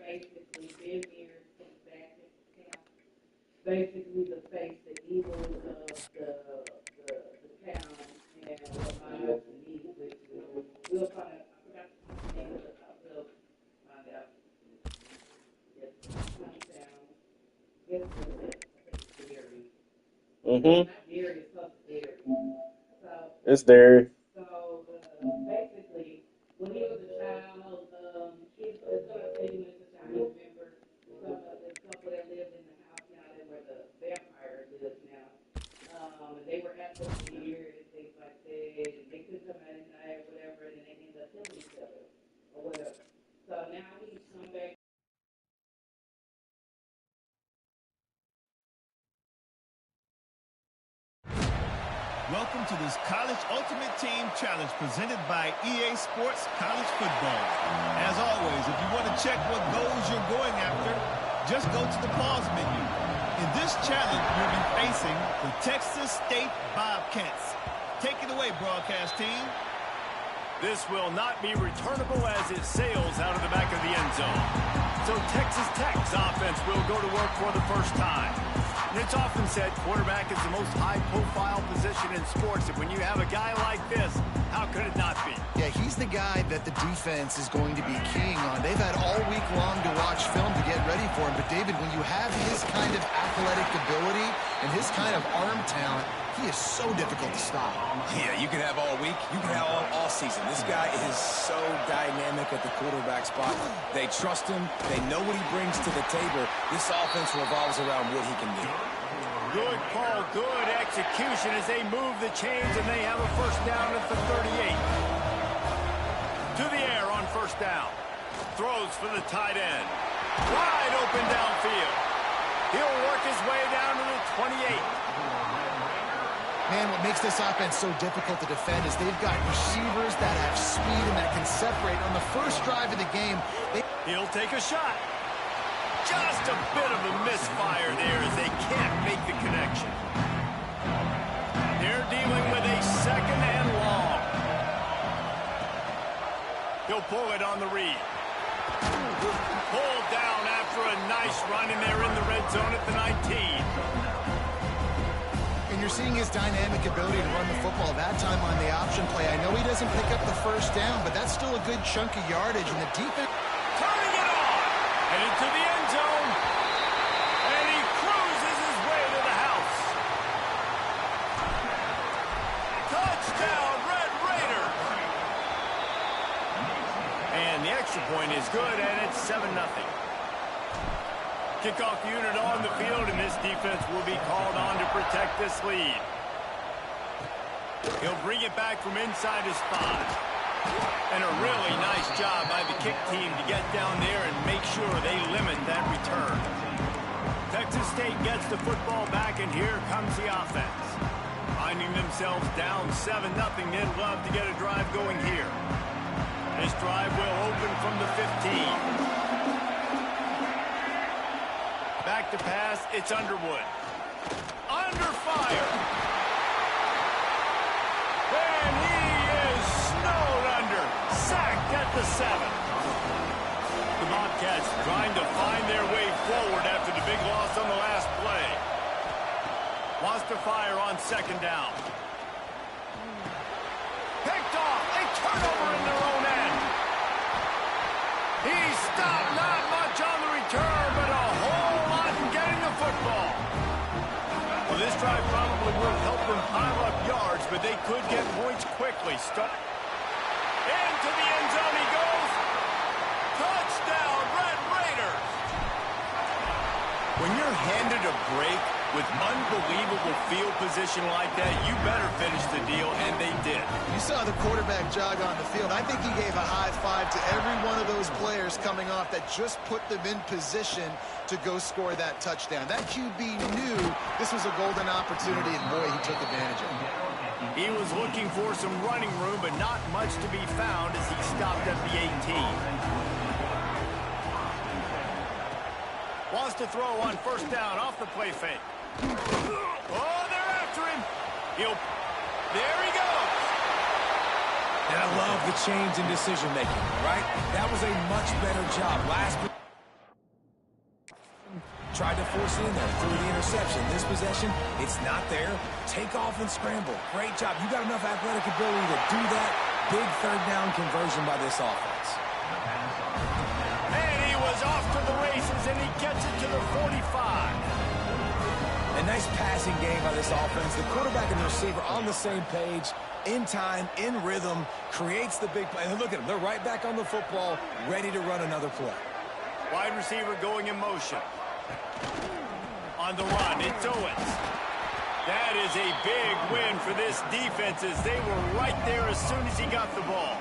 basically been here since back in camp. Basically the face, the evil of the town, and what my husband needs, which we'll find out. I forgot the name of it. We'll find out. Yes, hometown. Yes, I think it's Dairy. Mm-hmm. Not Dairy, it's called Dairy. So It's there. So basically, when he was a child, it's going to say he was a child. He remember the couple that lived in the house now that where the vampire lives now. And they were at the pier and things like that. And they couldn't come out at night or whatever, and then they ended up killing each other or whatever. So now he's come back. Welcome to this College Ultimate Team Challenge presented by EA Sports College Football. As always, if you want to check what goals you're going after, just go to the pause menu. In this challenge, you'll be facing the Texas State Bobcats. Take it away, broadcast team. This will not be returnable as it sails out of the back of the end zone. So Texas Tech's offense will go to work for the first time. And it's often said quarterback is the most high-profile position in sports. And when you have a guy like this, how could it not be? Yeah, he's the guy that the defense is going to be keying on. They've had all week long to watch film to get ready for him. But, David, when you have his kind of athletic ability and his kind of arm talent, he is so difficult to stop. Yeah, you can have all week. You can have all season. This guy is so dynamic at the quarterback spot. They trust him. They know what he brings to the table. This offense revolves around what he can do. Good call, good execution as they move the chains, and they have a first down at the 38. To the air on first down. Throws for the tight end. Wide open downfield. He'll work his way down to the 28. Man, what makes this offense so difficult to defend is they've got receivers that have speed and that can separate. On the first drive of the game, he'll take a shot. Just a bit of a misfire there as they can't make the connection. They're dealing with a second and long. He'll pull it on the read. Pulled down after a nice run, and they're in the red zone at the 19. And you're seeing his dynamic ability to run the football that time on the option play. I know he doesn't pick up the first down, but that's still a good chunk of yardage. And the defense turning it on. Headed to the end zone. And he cruises his way to the house. Touchdown, Red Raiders. And the extra point is good, and it's 7-0. Kickoff unit on the field, and this defense will be called on to protect this lead. He'll bring it back from inside his 5. And a really nice job by the kick team to get down there and make sure they limit that return. Texas State gets the football back, and here comes the offense. Finding themselves down 7-0, they'd love to get a drive going here. This drive will open from the 15. Back to pass, it's Underwood. Under fire. And he is snowed under. Sacked at the 7. The Bobcats trying to find their way forward after the big loss on the last play. Wants to fire on second down. Picked off. A turnover in their own end. He stopped, not much on the return, but a whole lot in getting the football. Well, this drive probably will help them pile up yards, but they could get points quickly. Into the end zone he goes. Touchdown, Red Raiders. When you're handed a break with unbelievable field position like that, you better finish the deal, and they did. You saw the quarterback jog on the field. I think he gave a high five to every one of those players coming off that just put them in position to go score that touchdown. That QB knew this was a golden opportunity, and boy, he took advantage of it. He was looking for some running room, but not much to be found as he stopped at the 18. Wants to throw on first down off the play fake. Oh, they're after him. There he goes. And I love the change in decision-making, right? That was a much better job last week. tried to force it in there through the interception. This possession, it's not there. Take off and scramble. Great job. You got enough athletic ability to do that. Big third down conversion by this offense. And he was off to the races, and he gets it to the 45. A nice passing game by this offense. The quarterback and the receiver on the same page, in time, in rhythm, creates the big play. And look at them. They're right back on the football, ready to run another play. Wide receiver going in motion. On the run, it's Owens. That is a big win for this defense as they were right there as soon as he got the ball.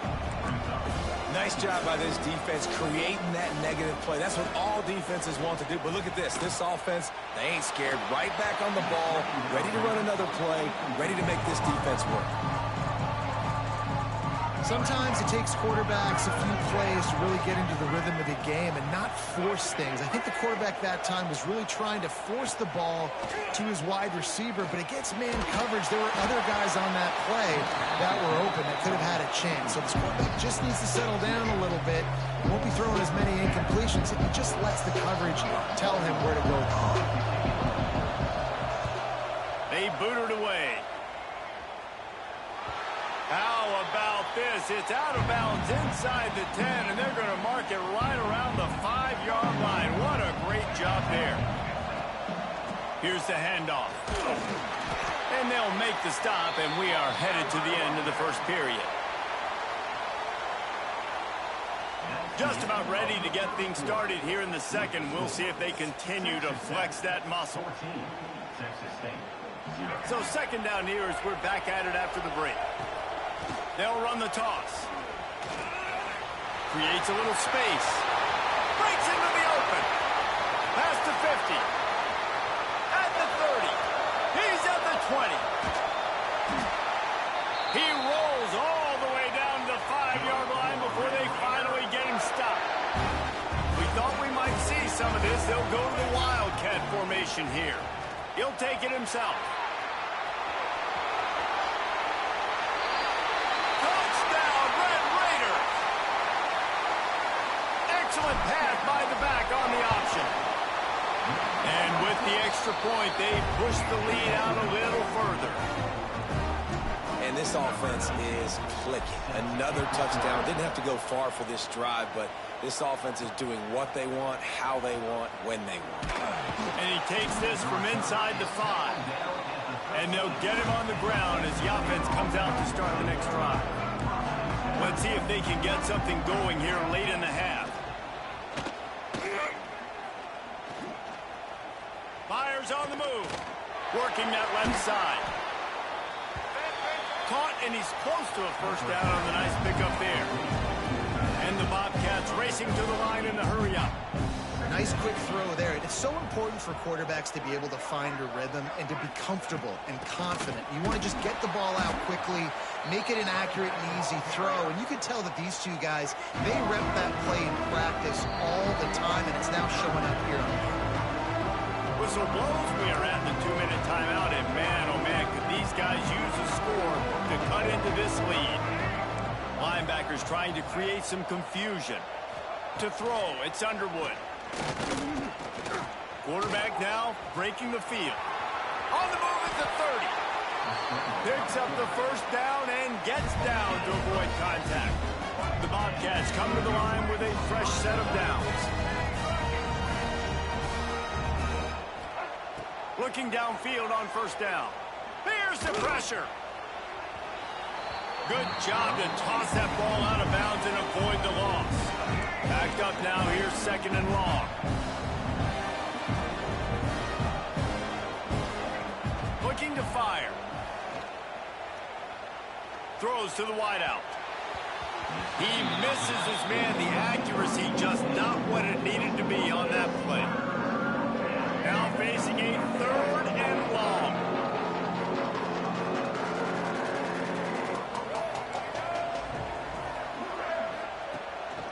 Nice job by this defense creating that negative play. That's what all defenses want to do. But look at this. This offense, they ain't scared. Right back on the ball, ready to run another play, ready to make this defense work. Sometimes it takes quarterbacks a few plays to really get into the rhythm of the game and not force things. I think the quarterback that time was really trying to force the ball to his wide receiver, but against man coverage, there were other guys on that play that were open that could have had a chance. So this quarterback just needs to settle down a little bit. He won't be throwing as many incompletions if he just lets the coverage tell him where to go. They booted away. How about this? It's out of bounds inside the 10, and they're going to mark it right around the 5-yard line. What a great job there. Here's the handoff. And they'll make the stop, and we are headed to the end of the first period. Just about ready to get things started here in the second. We'll see if they continue to flex that muscle. So second down here as we're back at it after the break. They'll run the toss. Creates a little space. Breaks into the open. Past the 50. At the 30. He's at the 20. He rolls all the way down to the 5-yard line before they finally get him stopped. We thought we might see some of this. They'll go to the Wildcat formation here. He'll take it himself. Excellent pass by the back on the option. And with the extra point, they push the lead out a little further. And this offense is clicking. Another touchdown. Didn't have to go far for this drive, but this offense is doing what they want, how they want, when they want. And he takes this from inside the 5. And they'll get him on the ground as the offense comes out to start the next drive. Let's see if they can get something going here late in the half. Myers on the move, working that left side. Caught, and he's close to a first down on the nice pickup there. And the Bobcats racing to the line in the hurry-up. Nice quick throw there. It's so important for quarterbacks to be able to find a rhythm and to be comfortable and confident. You want to just get the ball out quickly, make it an accurate and easy throw. And you can tell that these two guys, they rep that play in practice all the time, and it's now showing up here on the field. Whistle blows. We are at the 2-minute timeout, and man, oh man, could these guys use a score to cut into this lead. Linebackers trying to create some confusion. To throw, it's Underwood. Quarterback now breaking the field. On the move at the 30. Picks up the first down and gets down to avoid contact. The Bobcats come to the line with a fresh set of downs. Looking downfield on first down. Here's the pressure. Good job to toss that ball out of bounds and avoid the loss. Backed up now, here's second and long. Looking to fire. Throws to the wideout. He misses his man. The accuracy just not what it needed to be on that play. Now facing a third and long.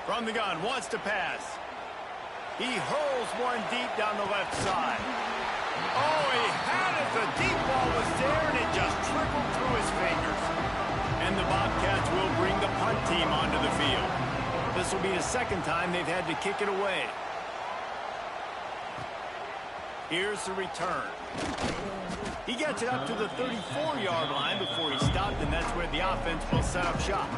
From the gun, wants to pass. He hurls one deep down the left side. Oh, he had it. The deep ball was there, and it just trickled through his fingers. And the Bobcats will bring the punt team onto the field. This will be the second time they've had to kick it away. Here's the return. He gets it up to the 34-yard line before he stopped, and that's where the offense will set up shop.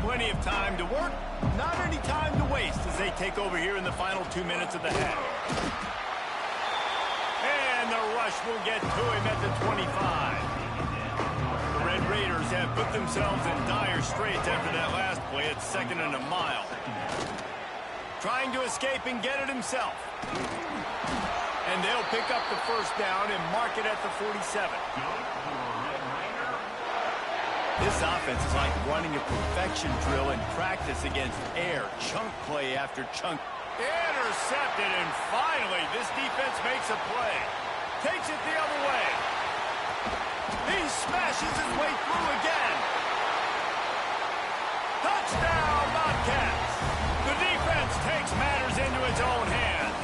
Plenty of time to work, not any time to waste as they take over here in the final 2 minutes of the half. And the rush will get to him at the 25. The Red Raiders have put themselves in dire straits after that last play at 2nd and a mile. Trying to escape and get it himself. And they'll pick up the first down and mark it at the 47. This offense is like running a perfection drill in practice against air. Chunk play after chunk. Intercepted, and finally this defense makes a play. Takes it the other way. He smashes his way through again. Touchdown, Bobcats. The defense takes matters into its own hands.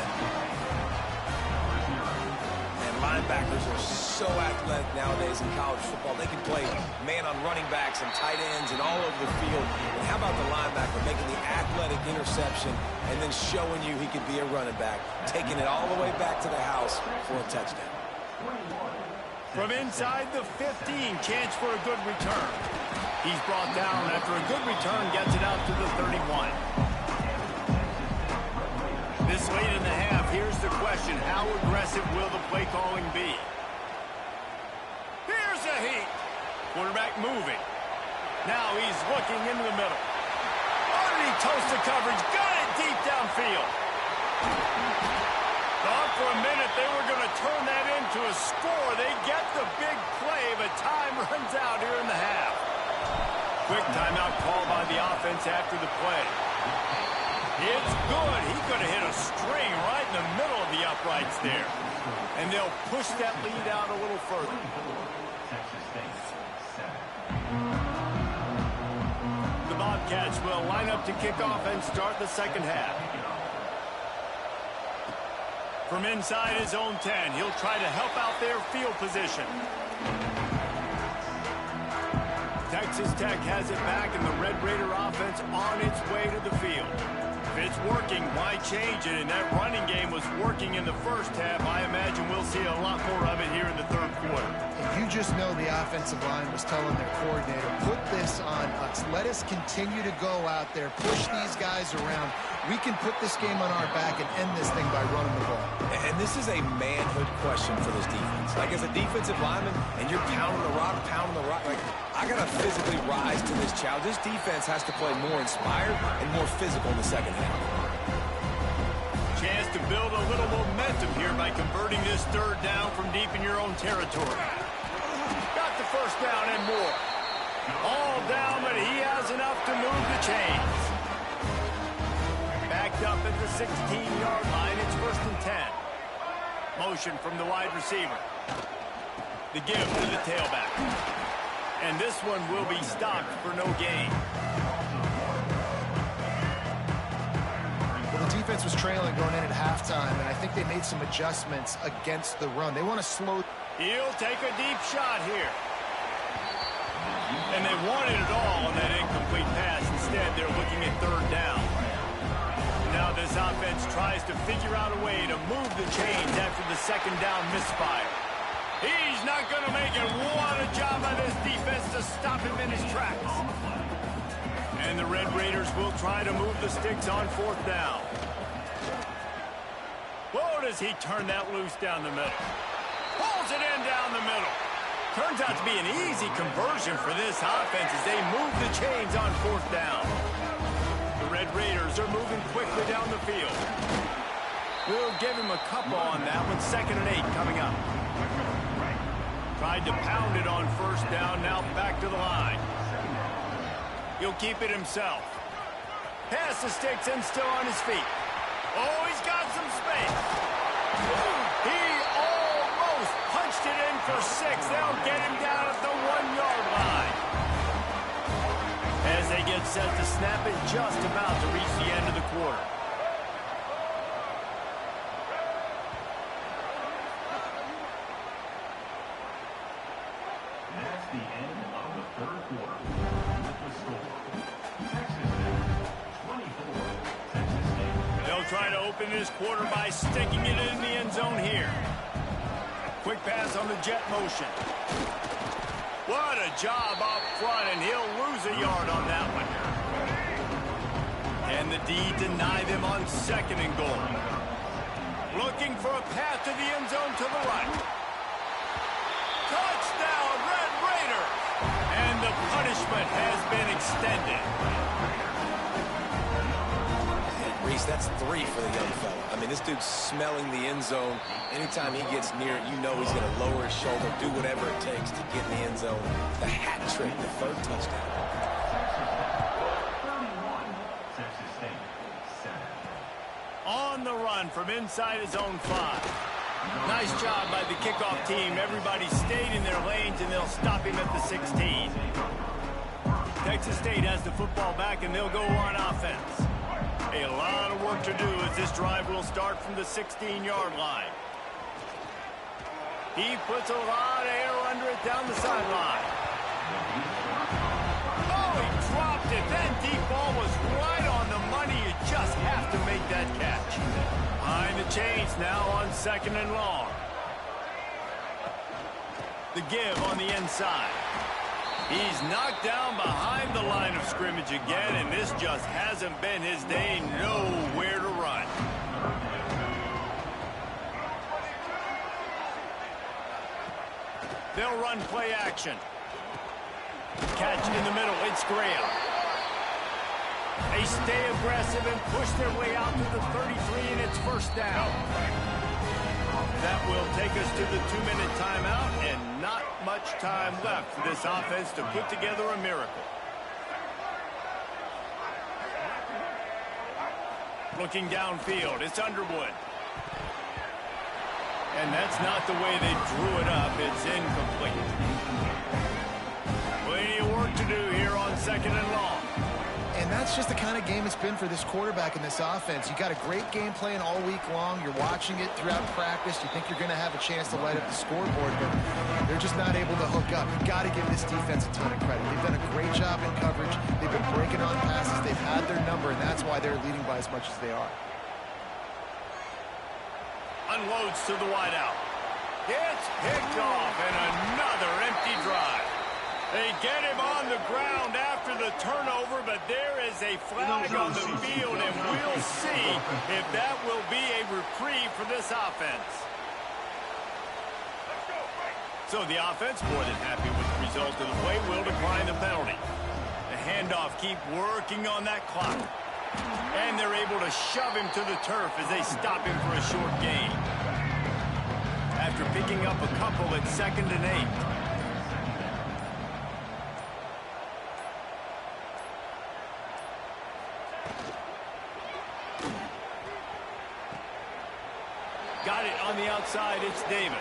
And linebackers are so athletic nowadays in college football. They can play man on running backs and tight ends and all over the field. And how about the linebacker making the athletic interception and then showing you he could be a running back, taking it all the way back to the house for a touchdown. From inside the 15, chance for a good return. He's brought down after a good return, gets it out to the 31. This late in the half, here's the question. How aggressive will the play calling be? Here's a heat. Quarterback moving. Now he's looking into the middle. Underneath toasted coverage. Got it deep downfield. Thought for a minute they were going to turn that into a score. They get the big play, but time runs out here in the half. Quick timeout call by the offense after the play. It's good. He could have hit a string right in the middle of the uprights there. And they'll push that lead out a little further. The Bobcats will line up to kick off and start the second half. From inside his own 10, he'll try to help out their field position. Texas Tech has it back, and the Red Raider offense on its way to the field. If it's working, why change it? And that running game was working in the first half. I imagine we'll see a lot more of it here in the third quarter. And you just know the offensive line was telling their coordinator, put this on us. Let us continue to go out there, push these guys around. We can put this game on our back and end this thing by running the ball. And this is a manhood question for this defense. Like, as a defensive lineman, and you're pounding the rock, like, I got to physically rise to this challenge. This defense has to play more inspired and more physical in the second half. Chance to build a little momentum here by converting this third down from deep in your own territory. Got the first down and more. All down, but he has enough to move the chains. Backed up at the 16-yard line. It's 1st and 10. Motion from the wide receiver. The give to the tailback. And this one will be stopped for no gain. Well, the defense was trailing going in at halftime, and I think they made some adjustments against the run. They want to slow. He'll take a deep shot here. And they wanted it all on that incomplete pass. Instead, they're looking at third down. Now this offense tries to figure out a way to move the chains after the second down misfire. He's not going to make it. What a job by this defense to stop him in his tracks. And the Red Raiders will try to move the sticks on 4th down. Whoa, does he turn that loose down the middle. Pulls it in down the middle. Turns out to be an easy conversion for this offense as they move the chains on 4th down. The Red Raiders are moving quickly down the field. We'll give him a couple on that one. 2nd and 8 coming up. Tried to pound it on 1st down, now back to the line. He'll keep it himself. Pass the sticks and still on his feet. Oh, he's got some space. He almost punched it in for 6. They'll get him down at the 1-yard line. As they get set to snap it, just about to reach the end of the quarter. the end of the third quarter. With the score, Texas Tech 24, Texas State. They'll try to open this quarter by sticking it in the end zone here. Quick pass on the jet motion. What a job up front, and he'll lose a yard on that one. And the D deny them on 2nd and goal. Looking for a path to the end zone to the right. Touchdown, Red Raiders! And the punishment has been extended. Reese, that's 3 for the young fella. I mean, this dude's smelling the end zone. Anytime he gets near it, you know he's going to lower his shoulder, do whatever it takes to get in the end zone. The hat trick, the 3rd touchdown. Texas State 7. On the run from inside his own 5. Nice job by the kickoff team. Everybody stayed in their lanes, and they'll stop him at the 16. Texas State has the football back, and they'll go on offense. A lot of work to do as this drive will start from the 16-yard line. He puts a lot of air under it down the sideline. Oh, he dropped it. That deep ball was right on the money. You just have to make that catch. Behind the chains now on 2nd and long. The give on the inside. He's knocked down behind the line of scrimmage again, and this just hasn't been his day. Nowhere to run. They'll run play action. Catch in the middle. It's Graham. They stay aggressive and push their way out to the 33, and it's 1st down. That will take us to the 2-minute timeout, and not much time left for this offense to put together a miracle. Looking downfield, it's Underwood. And that's not the way they drew it up. It's incomplete. Plenty of work to do here on 2nd and long. And that's just the kind of game it's been for this quarterback in this offense. You got a great game plan all week long. You're watching it throughout practice. You think you're going to have a chance to light up the scoreboard, but they're just not able to hook up. You got to give this defense a ton of credit. They've done a great job in coverage. They've been breaking on passes. They've had their number, and that's why they're leading by as much as they are. Unloads to the wideout. It's picked off, and another empty drive. They get him on the ground after the turnover, but there is a flag on the field, and we'll see if that will be a reprieve for this offense. So the offense, more than happy with the result of the play, will decline the penalty. The handoff keep working on that clock. And they're able to shove him to the turf as they stop him for a short gain. After picking up a couple at 2nd and 8. Got it on the outside, it's Davis.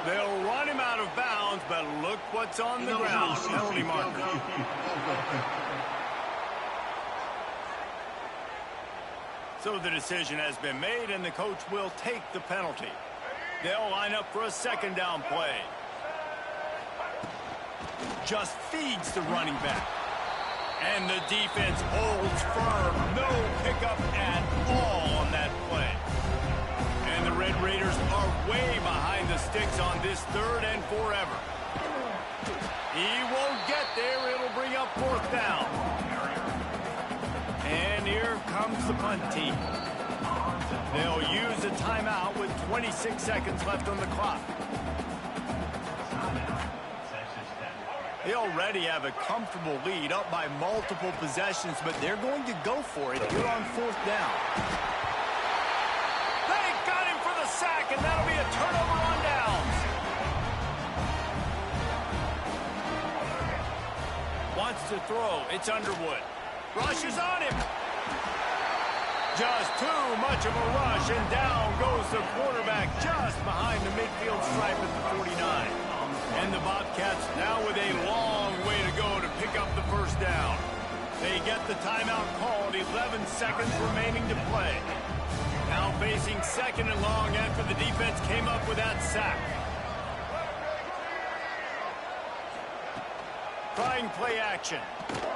They'll run him out of bounds, but look what's on the ground. Penalty marker. So the decision has been made, and the coach will take the penalty. They'll line up for a 2nd down play. Just feeds the running back. And the defense holds firm. No pickup at all on that play. And the Red Raiders are way behind the sticks on this 3rd and forever. He won't get there. It'll bring up 4th down. And here comes the punt team. They'll use a timeout with 26 seconds left on the clock. They already have a comfortable lead, up by multiple possessions, but they're going to go for it here on 4th down. They got him for the sack, and that'll be a turnover on downs. Wants to throw. It's Underwood. Rushes on him. Just too much of a rush, and down goes the quarterback just behind the midfield stripe at the 49. And the Bobcats now with a long way to go to pick up the 1st down. They get the timeout called, 11 seconds remaining to play. Now facing 2nd and long after the defense came up with that sack. running play action.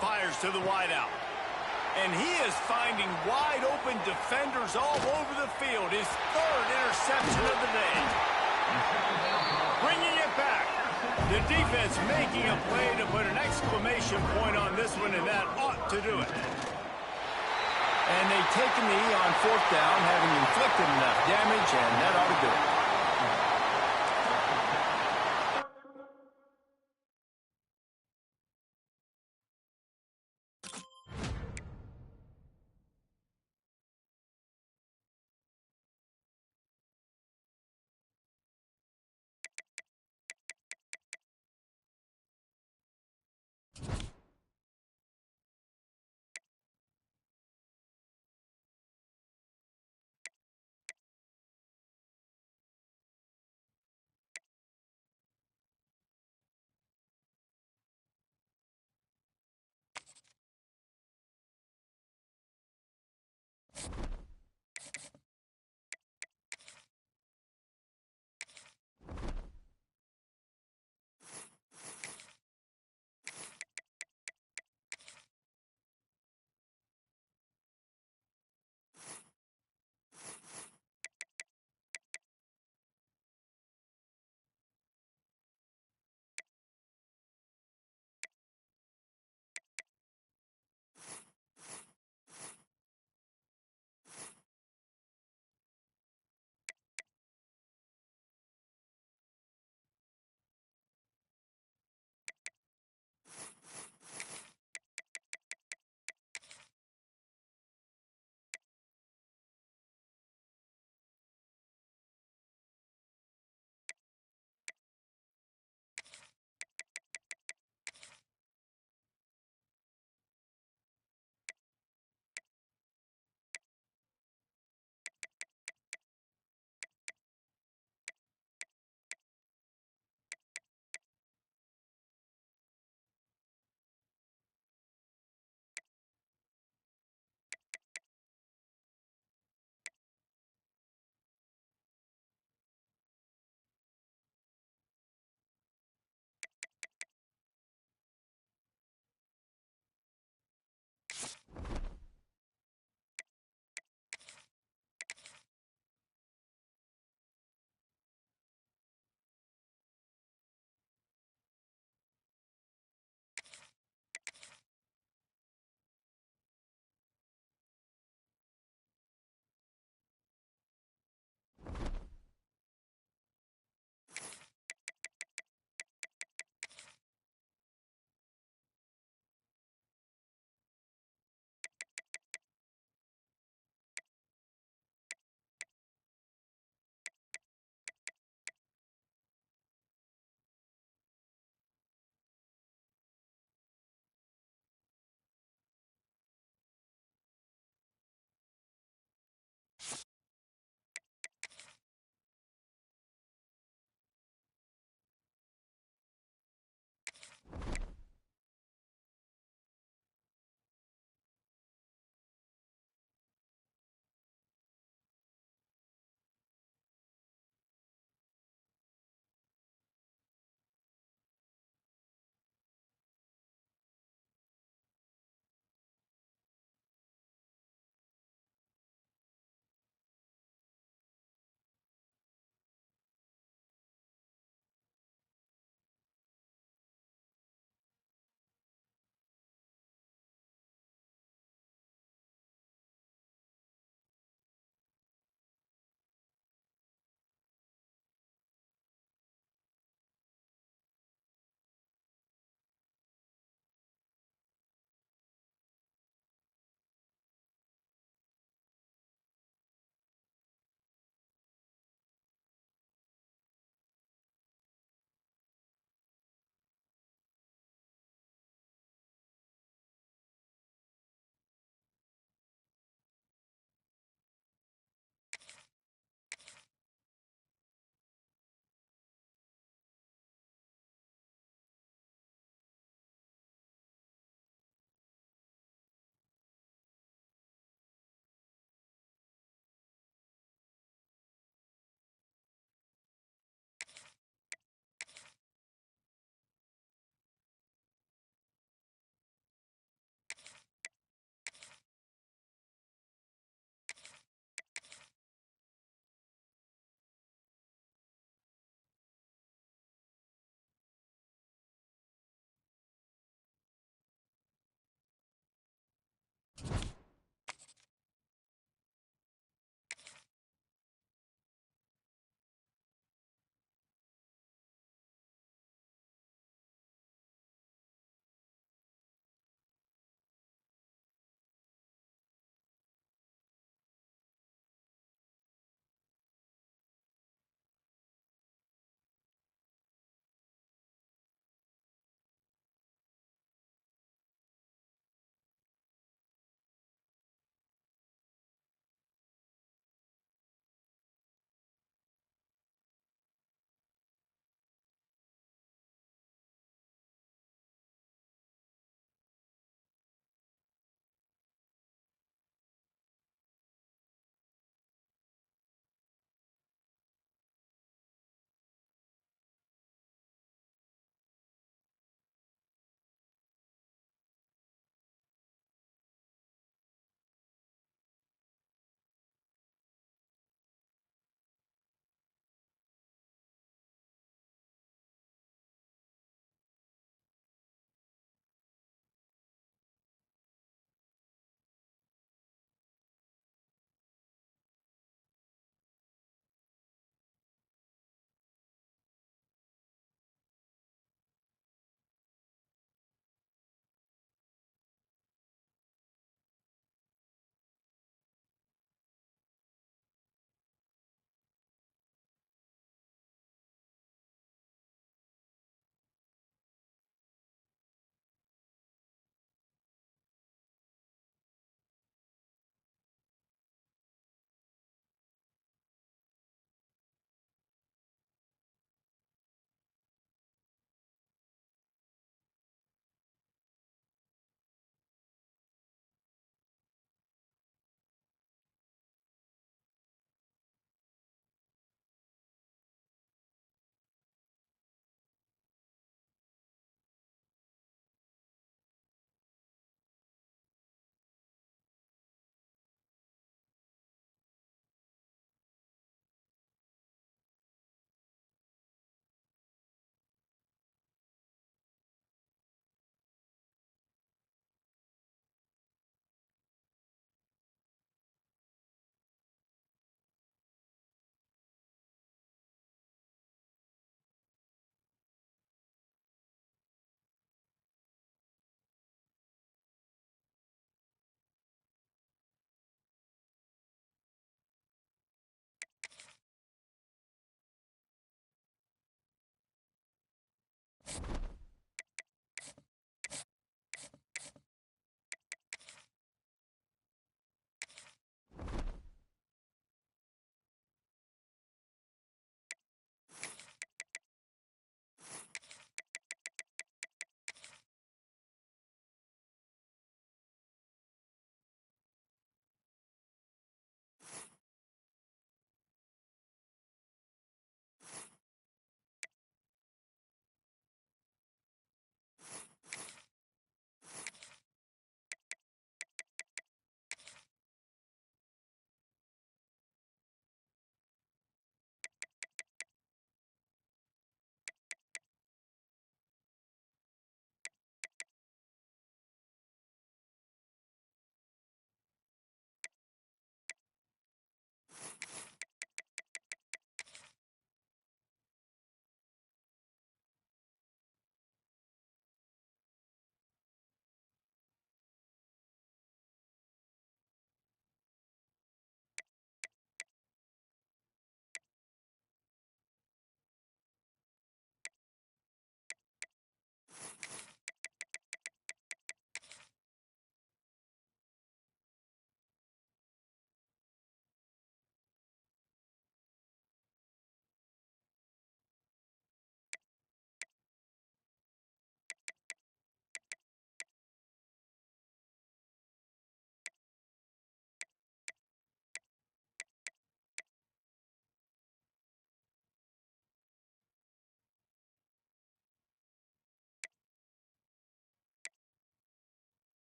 Fires to the wideout. And he is finding wide-open defenders all over the field. His third interception of the day. Bringing it back. The defense making a play to put an exclamation point on this one, and that ought to do it. And they take a knee on fourth down, having inflicted enough damage, and that ought to do it.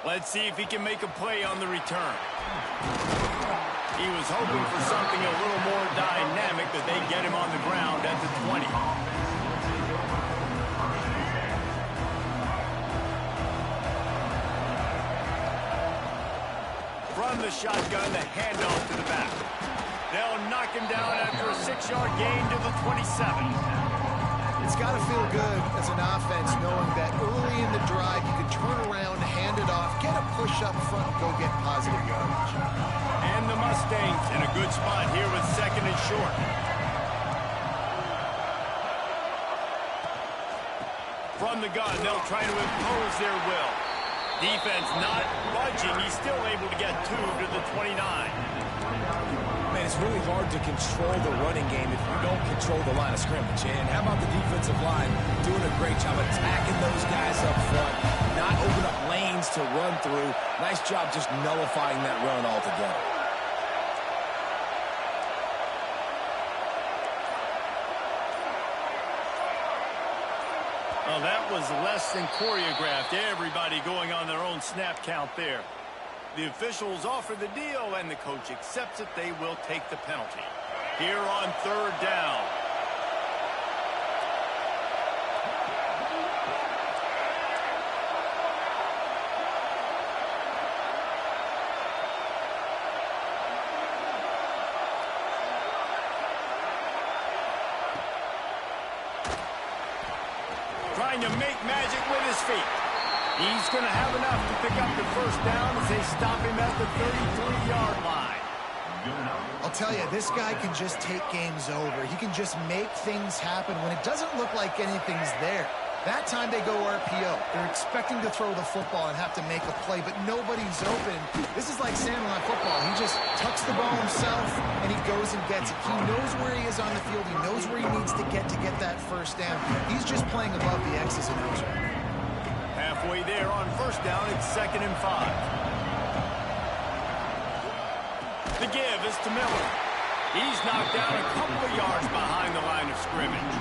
Let's see if he can make a play on the return. He was hoping for something a little more dynamic, but they get him on the ground at the 20. From the shotgun, the handoff to the back. They'll knock him down after a 6-yard gain to the 27. It's got to feel good as an offense knowing that early in the drive you can turn around, hand it off, get a push up front, and go get positive yardage. And the Mustangs in a good spot here with 2nd and short. From the gun, they'll try to impose their will. Defense not budging. He's still able to get 2 to the 29. Man, it's really hard to control the running game if you don't control the line of scrimmage. And how about the defensive line doing a great job attacking those guys up front, not open up lanes to run through. Nice job just nullifying that run altogether. Well, that was less than choreographed. Everybody going on their own snap count there. The officials offer the deal, and the coach accepts it. They will take the penalty. Here on 3rd down. Trying to make magic with his feet. He's going to have enough to pick up the 1st down as they stop him at the 33-yard line. I'll tell you, this guy can just take games over. He can just make things happen when it doesn't look like anything's there. That time they go RPO. They're expecting to throw the football and have to make a play, but nobody's open. This is like Sandlot football. He just tucks the ball himself, and he goes and gets it. He knows where he is on the field. He knows where he needs to get that 1st down. He's just playing above the X's and O's. Halfway there on 1st down, it's 2nd and 5. The give is to Miller. He's knocked down a couple of yards behind the line of scrimmage.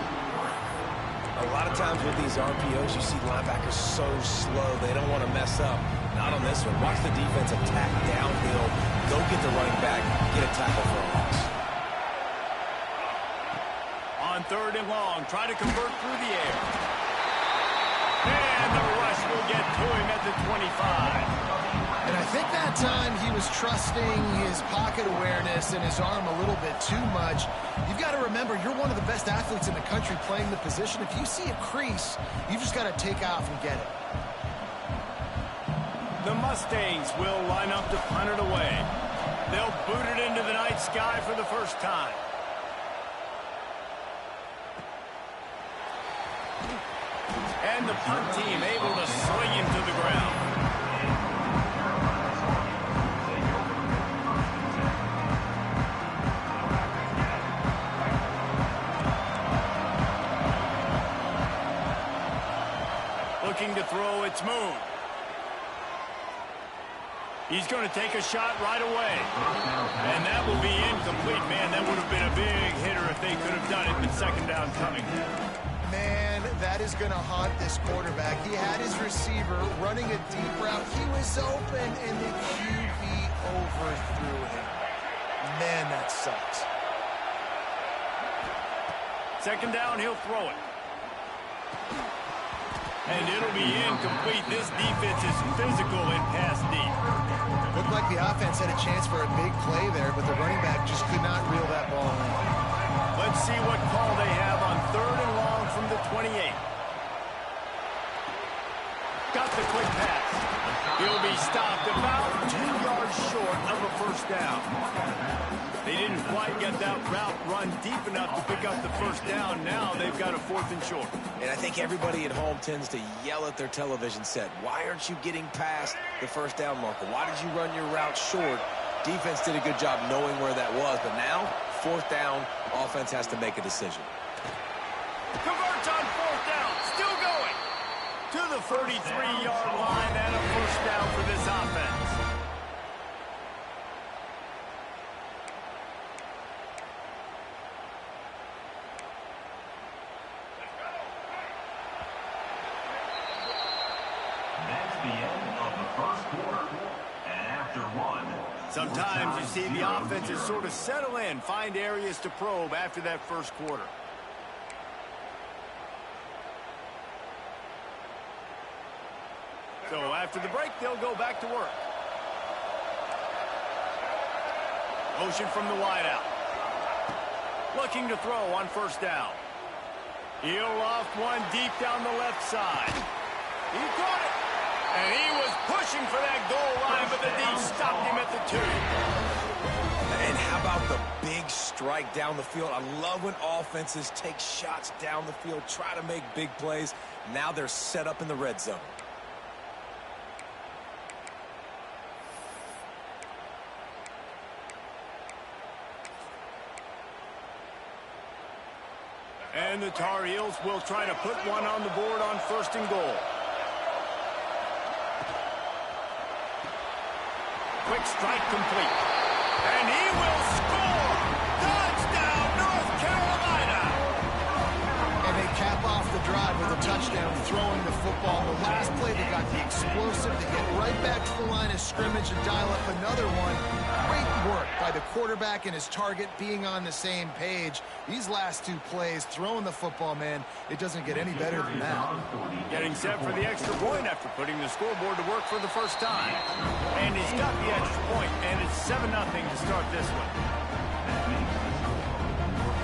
A lot of times with these RPOs, you see linebackers so slow, they don't want to mess up. Not on this one. Watch the defense attack downhill, go get the running back, get a tackle for a loss. On 3rd and long, try to convert through the air. And the rush will get to him at the 25. And I think that time he was trusting his pocket awareness and his arm a little bit too much. You've got to remember, you're one of the best athletes in the country playing the position. If you see a crease, you just got to take off and get it. The Mustangs will line up to punt it away. They'll boot it into the night sky for the 1st time. And the punt team able to swing him to the ground. Looking to throw, it's Moon. He's going to take a shot right away. And that will be incomplete. Man, that would have been a big hitter if they could have done it, but 2nd down coming. Man, that is going to haunt this quarterback. He had his receiver running a deep route. He was open, and the QB overthrew him. Man, that sucks. 2nd down, he'll throw it. And it'll be incomplete. This defense is physical and pass deep. Looked like the offense had a chance for a big play there, but the running back just could not reel that ball in. Let's see what call they have on 3rd and long from the 28. Got the quick pass. He'll be stopped about 2 yards short of a 1st down. They didn't quite get that route run deep enough to pick up the 1st down. Now they've got a 4th and short. And I think everybody at home tends to yell at their television set. Why aren't you getting past the 1st down marker? Why did you run your route short? Defense did a good job knowing where that was, but now 4th down, offense has to make a decision. Converts on 4th down, still going to the 33-yard line and a 1st down for this offense. That's the end of the 1st quarter. Sometimes you see the offenses sort of settle in, find areas to probe after that first quarter. So after the break, they'll go back to work. Motion from the wideout. Looking to throw on first down. He'll loft one deep down the left side. He caught it. And he was pushing for that goal line, but the D stopped him at the 2. And how about the big strike down the field? I love when offenses take shots down the field, try to make big plays. Now they're set up in the red zone. And the Tar Heels will try to put one on the board on first and goal. Quick strike complete. And he will score! Touchdown, North Carolina! And they cap off the drive with a touchdown, throwing the football. The last play, they got the explosive to get right back to the line of scrimmage and dial up another one. Great work by the quarterback and his target being on the same page. These last two plays, throwing the football, man, it doesn't get any better than that. Getting set for the extra point after putting the scoreboard to work for the first time. And he's got the extra point, and it's 7-0 to start this one.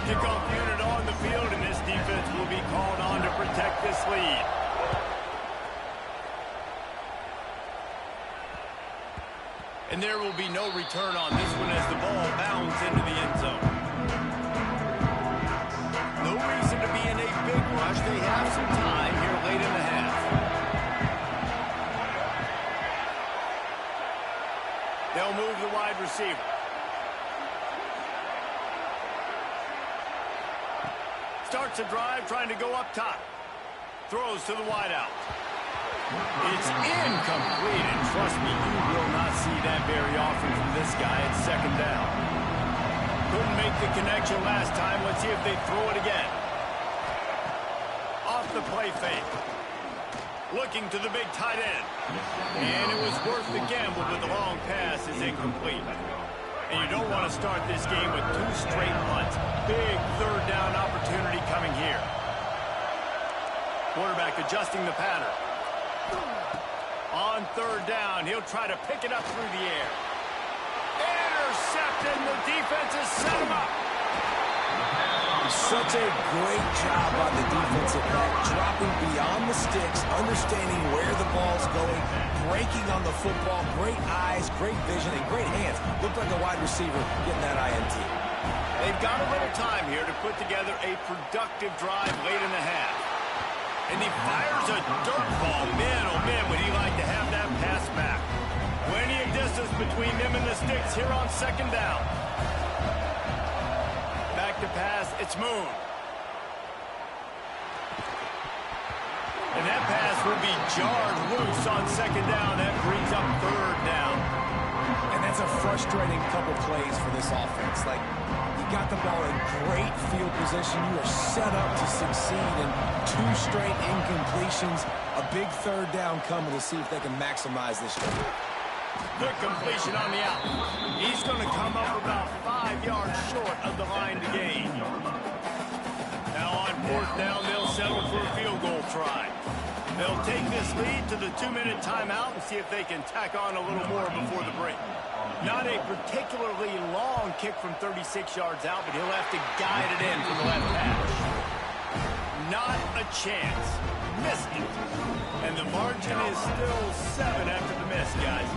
Kickoff unit on the field, and this defense will be called on to protect this lead. And there will be no return on this one as the ball bounds into the end zone. No reason to be in a big rush. They have some time here late in the half. They'll move the wide receiver. Starts a drive trying to go up top. Throws to the wideout. It's incomplete, and trust me, you will not see that very often from this guy at second down. Couldn't make the connection last time. Let's see if they throw it again. Off the play fake. Looking to the big tight end. And it was worth the gamble, but the long pass is incomplete. And you don't want to start this game with 2 straight punts. Big third down opportunity coming here. Quarterback adjusting the pattern. On third down, he'll try to pick it up through the air. Intercepted, and the defense has set him up. Such a great job by the defensive back, dropping beyond the sticks, understanding where the ball's going, breaking on the football, great eyes, great vision, and great hands. Looked like a wide receiver getting that INT. They've got a little time here to put together a productive drive late in the half. And he fires a dirt ball. Man, oh man, would he like to have that pass back. Plenty of distance between them and the sticks here on second down. Back to pass, it's Moon. And that pass will be jarred loose on second down. That brings up third down. And that's a frustrating couple plays for this offense. Like, you got the ball in great field position. You are set up to succeed, and 2 straight incompletions. A big third down coming to see if they can maximize this drive. Good completion on the out. He's going to come up about 5 yards short of the line to gain. Now on fourth down, they'll settle for a field goal try. They'll take this lead to the 2-minute timeout and see if they can tack on a little more before the break. Not a particularly long kick from 36 yards out, but he'll have to guide it in from the left hash. Not a chance. Missed it. And the margin is still 7 after the miss, guys.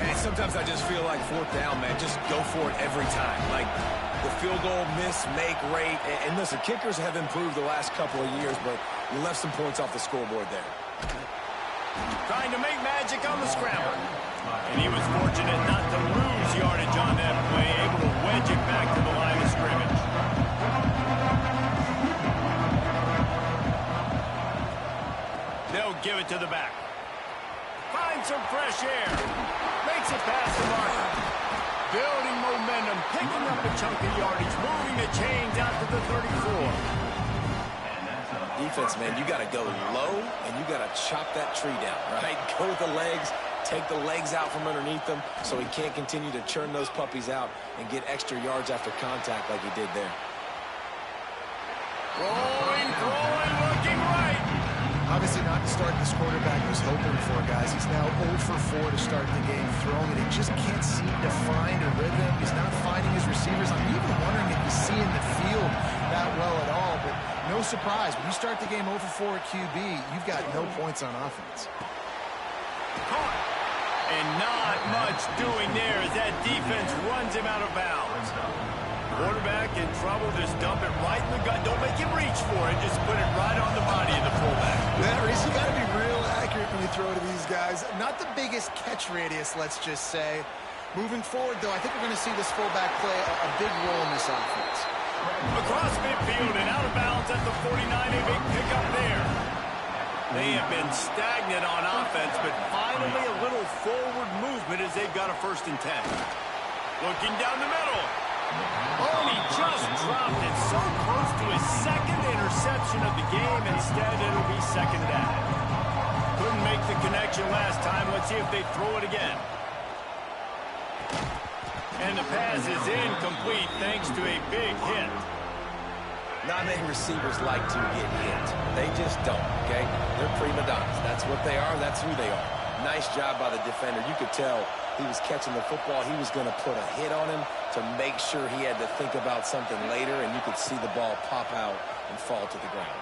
And sometimes I just feel like fourth down, man, just go for it every time. Like, the field goal miss, make rate. And listen, kickers have improved the last couple of years, but you left some points off the scoreboard there. Trying to make magic on the scramble. And he was fortunate not to lose yardage on that play, able to wedge it back to the line of scrimmage. They'll give it to the back. Finds some fresh air. Makes it past the marker. Building momentum, picking up a chunk of yardage, moving the chains out to the 34. Defense, man, you got to go low, and you got to chop that tree down, right? Go with the legs, take the legs out from underneath him so he can't continue to churn those puppies out and get extra yards after contact like he did there. Throwing, looking right. Obviously not the start this quarterback was hoping for, guys. He's now 0 for 4 to start the game throwing it. He just can't seem to find a rhythm. He's not finding his receivers. I'm even wondering if he's seeing the field that well at all. But no surprise, when you start the game 0 for 4 at QB, you've got no points on offense. Caught. And not much doing there as that defense runs him out of bounds. Quarterback in trouble, just dump it right in the gut. Don't make him reach for it. Just put it right on the body of the fullback. Yeah, Reese, you got to be real accurate when you throw to these guys. Not the biggest catch radius, let's just say. Moving forward, though, I think we're going to see this fullback play a big role in this offense. Across midfield and out of bounds at the 49. A big pickup there. They have been stagnant on offense, but finally a little forward movement as they've got a 1st and 10. Looking down the middle. Oh, and he just dropped it so close to his 2nd interception of the game. Instead, it'll be 2nd down. Couldn't make the connection last time. Let's see if they throw it again. And the pass is incomplete thanks to a big hit. Not many receivers like to get hit. They just don't, okay? They're prima donnas. That's what they are. That's who they are. Nice job by the defender. You could tell he was catching the football. He was going to put a hit on him to make sure he had to think about something later, and you could see the ball pop out and fall to the ground.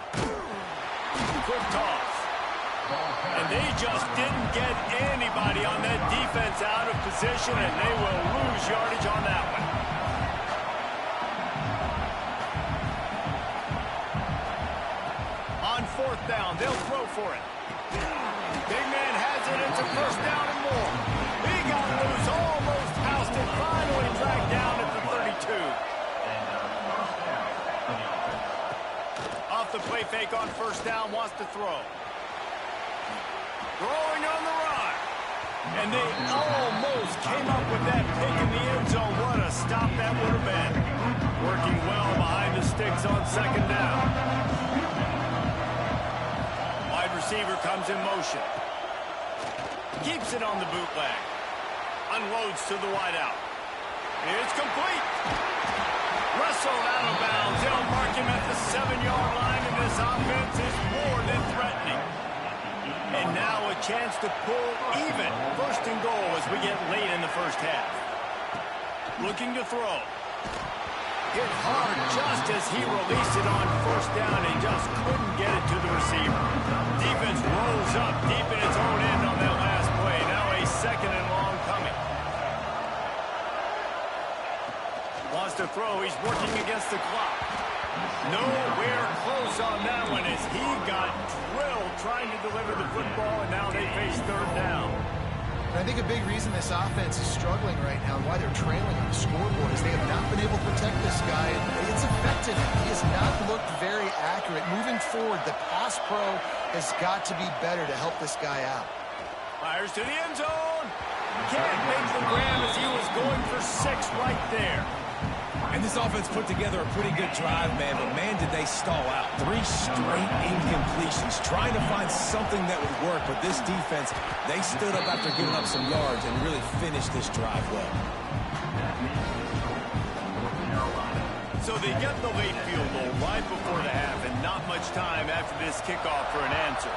Quick toss. And they just didn't get anybody on that defense out of position, and they will lose yardage on that one. On 4th down, they'll throw for it. Big man has it. It's a 1st down and more. He got loose, almost housed it, finally dragged down at the 32. Off the play fake on 1st down, wants to throw. Throwing on the run. And they almost came up with that pick in the end zone. What a stop that would have been. Working well behind the sticks on 2nd down. Wide receiver comes in motion. Keeps it on the bootleg. Unloads to the wideout. It's complete. Wrestled out of bounds. They'll mark him at the 7-yard line, and this offense is more than threatening. And now a chance to pull even. 1st and goal as we get late in the 1st half. Looking to throw. Hit hard just as he released it on 1st down and just couldn't get it to the receiver. Defense rolls up deep in its own end on that last play. Now a 2nd and long coming. Wants to throw. He's working against the clock. Nowhere close on that one as he got drilled trying to deliver the football, and now they face 3rd down. And I think a big reason this offense is struggling right now and why they're trailing on the scoreboard is they have not been able to protect this guy. It's affected him. He has not looked very accurate. Moving forward, the pass pro has got to be better to help this guy out. Fires to the end zone. Can't make the grab as he was going for 6 right there. And this offense put together a pretty good drive, man, but man, did they stall out. 3 straight incompletions, trying to find something that would work, but this defense, they stood up after giving up some yards and really finished this drive well. So they get the late field goal right before the half, and not much time after this kickoff for an answer.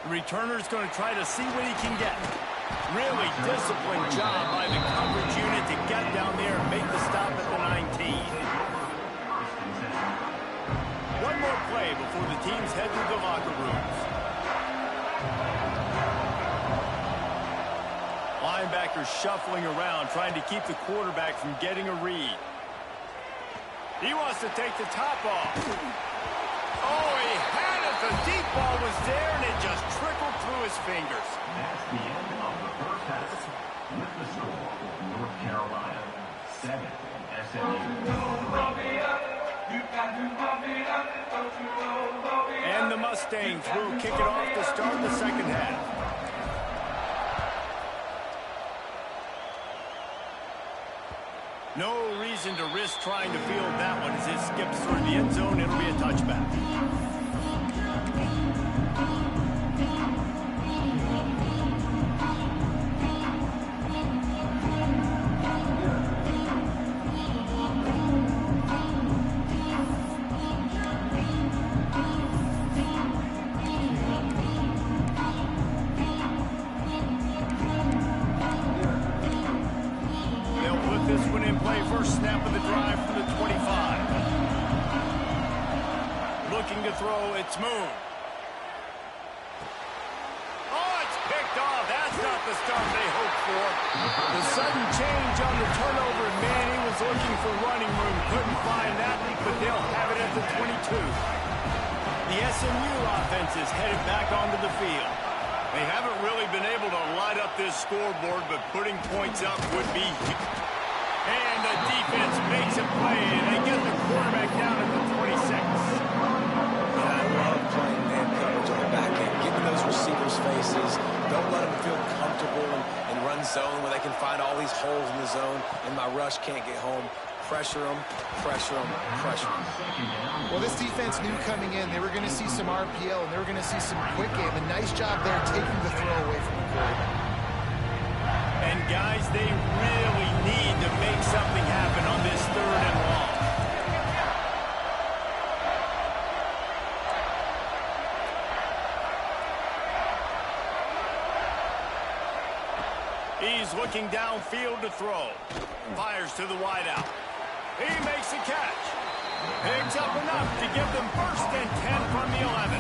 The returner's going to try to see what he can get. Really disciplined job by the coverage unit to get down there and make the stop at the 19. One more play before the teams head to the locker rooms. Linebackers shuffling around, trying to keep the quarterback from getting a read. He wants to take the top off. Oh, he had it. The deep ball was there, and it just trickled through his fingers. That's the end of the 1st half. With the score, North Carolina 7, SMU. And the Mustangs will kick it off to start the 2nd half. No reason to risk trying to field that one as it skips through the end zone. It'll be a touchback. throw. It's Moon. Oh, it's picked off. That's not the start they hoped for. The sudden change on the turnover, man, he was looking for running room. Couldn't find that, but they'll have it at the 22. The SMU offense is headed back onto the field. They haven't really been able to light up this scoreboard, but putting points up would be huge. And the defense makes a play, and they get the quarterback down at the 26. I love playing man coverage on the back end, giving those receivers faces. Don't let them feel comfortable and run zone where they can find all these holes in the zone, and my rush can't get home. Pressure them, pressure them, pressure them. Well, this defense knew coming in they were going to see some RPO and they were going to see some quick game. A nice job there taking the throw away from the quarterback. And guys, they really need to make something happen on this 3rd and long. He's looking downfield to throw. Fires to the wideout. He makes a catch. Picks up enough to give them 1st and 10 from the 11.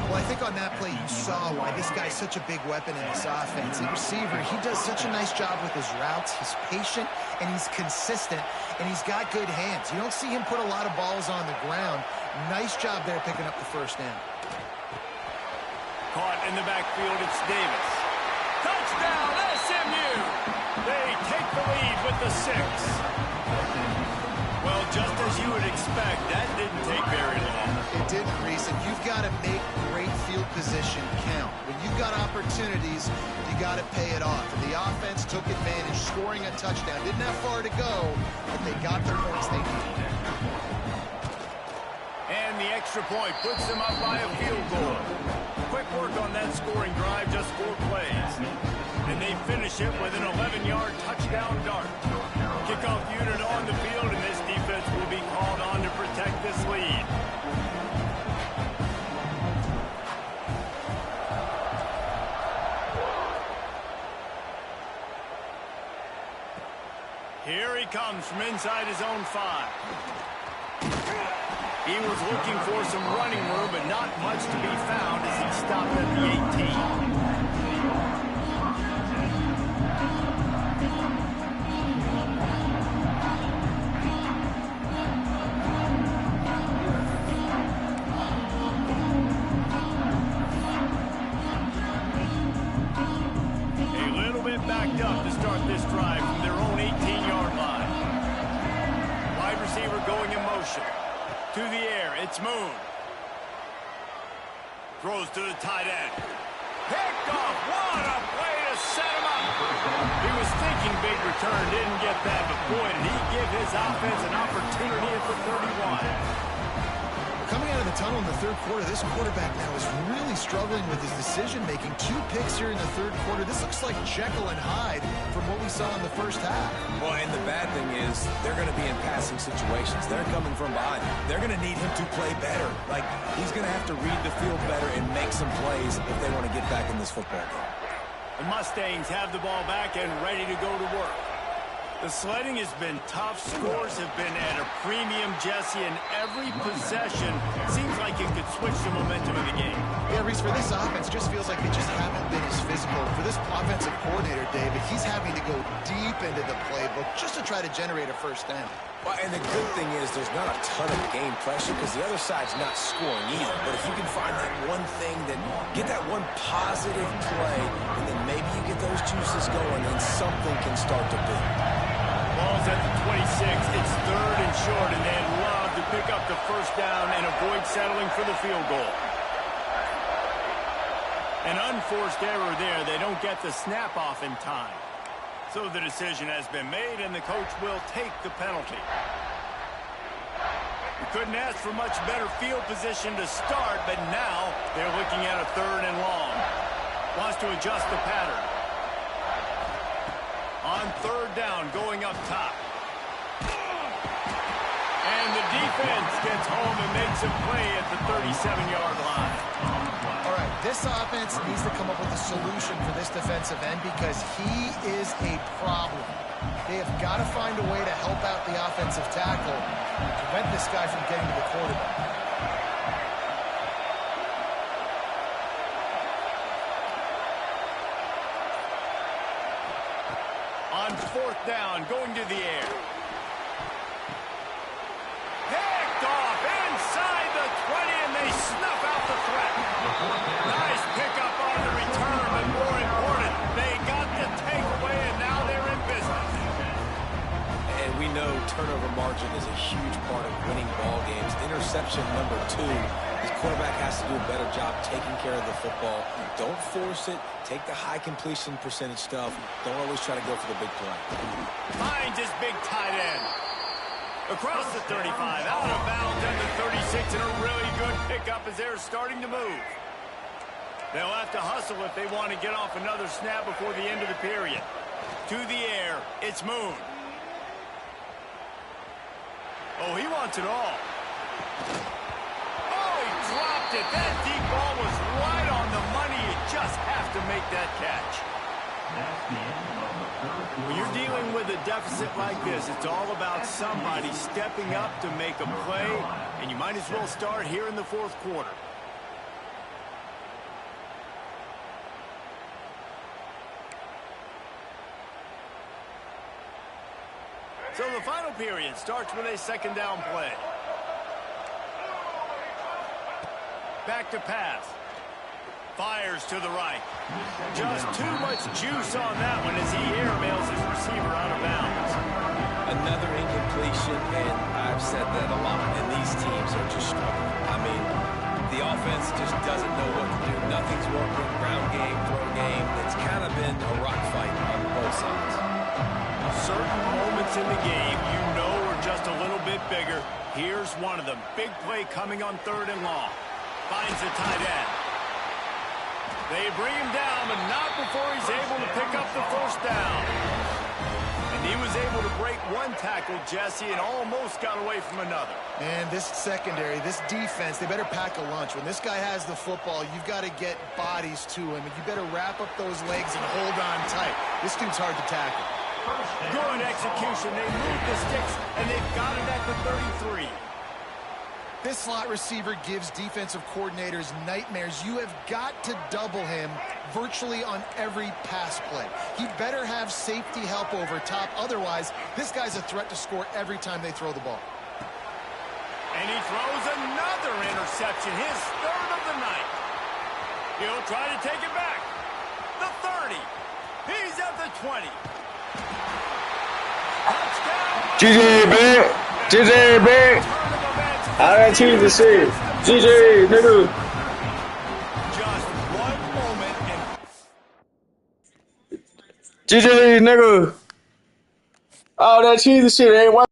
Well, I think on that play you saw why this guy's such a big weapon in this offense. The receiver, he does such a nice job with his routes. He's patient and he's consistent and he's got good hands. You don't see him put a lot of balls on the ground. Nice job there picking up the 1st down. Caught in the backfield, it's Davis. Touchdown, SMU! They take the lead with the 6. Well, just as you would expect, that didn't take very long. It didn't, Reese, and you've got to make great field position count. When you've got opportunities, you got to pay it off. And the offense took advantage, scoring a touchdown. Didn't have far to go, but they got their points they needed. And the extra point puts them up by a field goal. Quick work on that scoring drive, just 4 plays. And they finish it with an 11-yard touchdown dart. Kickoff unit on the field, and this defense will be called on to protect this lead. Here he comes from inside his own 5. He was looking for some running room, but not much to be found as he stopped at the 18. A little bit backed up to start this drive from their own 18-yard line. Wide receiver going in motion. To the air, it's Moon. Throws to the tight end. Picked off. What a play to set him up. He was thinking big return, didn't get that, but boy, did he give his offense an opportunity at the 31. Coming out of the tunnel in the 3rd quarter, this quarterback now is really struggling with his decision-making. 2 picks here in the 3rd quarter. This looks like Jekyll and Hyde from what we saw in the 1st half. Well, and the bad thing is they're going to be in passing situations. They're coming from behind. They're going to need him to play better. Like, he's going to have to read the field better and make some plays if they want to get back in this football game. The Mustangs have the ball back and ready to go to work. The sledding has been tough. Scores have been at a premium, Jesse, and every possession seems like it could switch the momentum of the game. Yeah, Reese, for this offense, it just feels like they just haven't been as physical. For this offensive coordinator, David, he's having to go deep into the playbook just to try to generate a 1st down. Well, and the good thing is there's not a ton of game pressure because the other side's not scoring either. But if you can find that one thing, then get that one positive play, and then maybe you get those juices going and something can start to build. Ball's at the 26. It's 3rd and short, and they'd love to pick up the 1st down and avoid settling for the field goal. An unforced error there. They don't get the snap off in time. So the decision has been made, and the coach will take the penalty. We couldn't ask for much better field position to start, but now they're looking at a 3rd and long. Wants to adjust the pattern. On 3rd down, going up top. And the defense gets home and makes a play at the 37-yard line. All right, this offense needs to come up with a solution for this defensive end because he is a problem. They have got to find a way to help out the offensive tackle and prevent this guy from getting to the quarterback. comes fourth down, going to the air. Picked off inside the 20, and they snuff out the threat. Nice pickup on the return, but more important, they got the takeaway, and now they're in business. And we know turnover margin is a huge part of winning ball games. Interception number 2. This quarterback has to do a better job taking care of the football. Don't force it. Take the high completion percentage stuff. Don't always try to go for the big play. Finds his big tight end. Across the 35, out of bounds at the 36, and a really good pickup as they're starting to move. They'll have to hustle if they want to get off another snap before the end of the period. To the air, it's Moon. Oh, he wants it all. Oh, he dropped it. That deep ball was right on the money. You just have to make that catch. That's the end of the third quarter. When you're dealing with a deficit like this, it's all about somebody stepping up to make a play, and you might as well start here in the fourth quarter. So the final period starts with a second down play. Back to pass. Fires to the right. Just too much juice on that one as he airmails his receiver out of bounds. Another incompletion, and I've said that a lot, and these teams are just struggling. I mean, the offense just doesn't know what to do. Nothing's working. Ground game, throw game. It's kind of been a rock fight on both sides. Certain moments in the game you know are just a little bit bigger. Here's one of them. Big play coming on 3rd and long. Finds the tight end. They bring him down, but not before he's able to pick up the first down. And he was able to break one tackle, Jesse, and almost got away from another. And this secondary, this defense, they better pack a lunch. When this guy has the football, you've got to get bodies to him, and you better wrap up those legs and hold on tight. This dude's hard to tackle. Good execution. They moved the sticks, and they've got it at the 33. This slot receiver gives defensive coordinators nightmares. You have got to double him virtually on every pass play. He better have safety help over top. Otherwise, this guy's a threat to score every time they throw the ball. And he throws another interception, his 3rd of the night. He'll try to take it back. The 30. He's at the 20. Touchdown. GG, man. GG, man. I got cheese and shit. GG, nigga. Just one moment and GG, nigga. All that cheese and shit ain't working.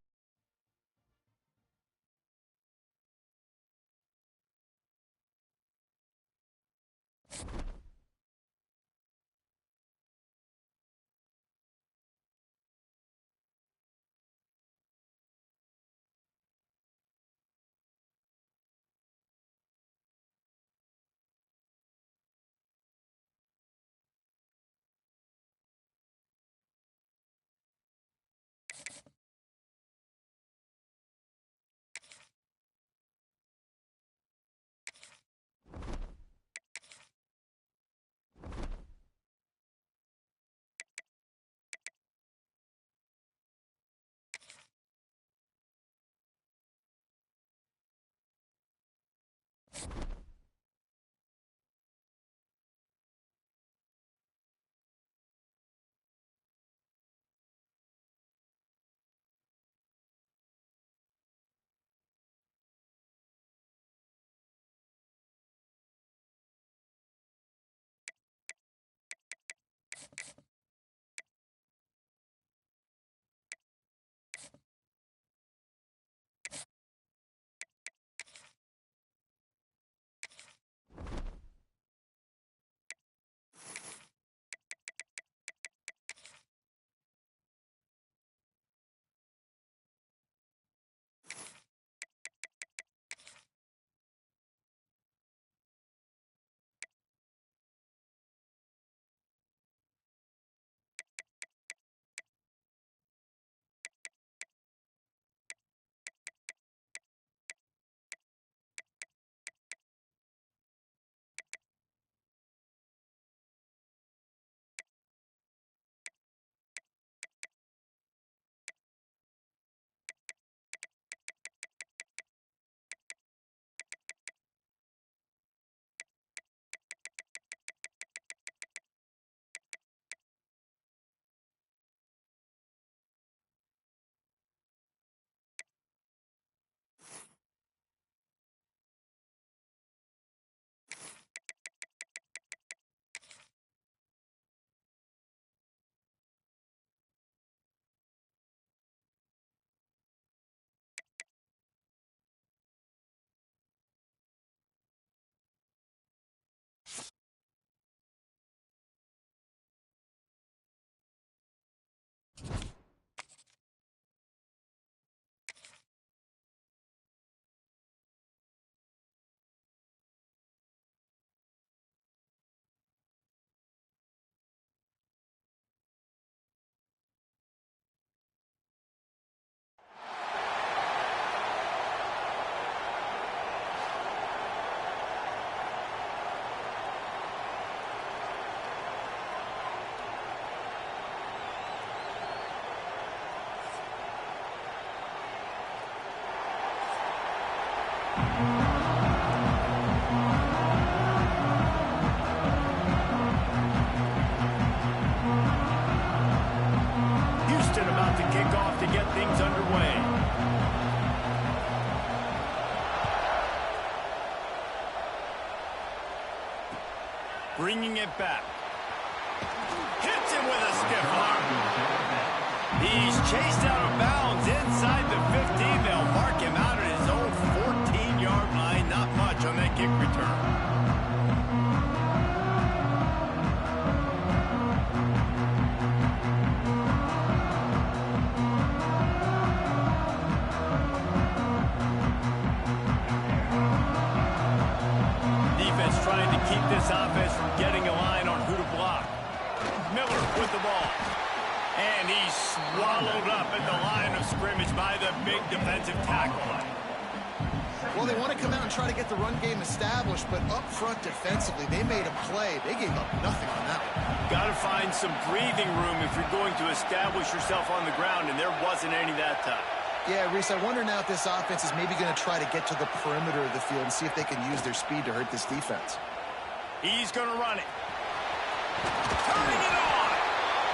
Bringing it back. Hits him with a stiff arm. He's chased out of bounds inside the 15. They'll mark him out at his own 14-yard line. Not much on that kick return. Trying to keep this offense from getting a line on who to block. Miller with the ball. And he's swallowed up at the line of scrimmage by the big defensive tackle. Well, they want to come out and try to get the run game established, but up front defensively, they made a play. They gave up nothing on that one. Got to find some breathing room if you're going to establish yourself on the ground, and there wasn't any that time. Yeah, Reese, I wonder now if this offense is maybe going to try to get to the perimeter of the field and see if they can use their speed to hurt this defense. He's going to run it. Turning it on.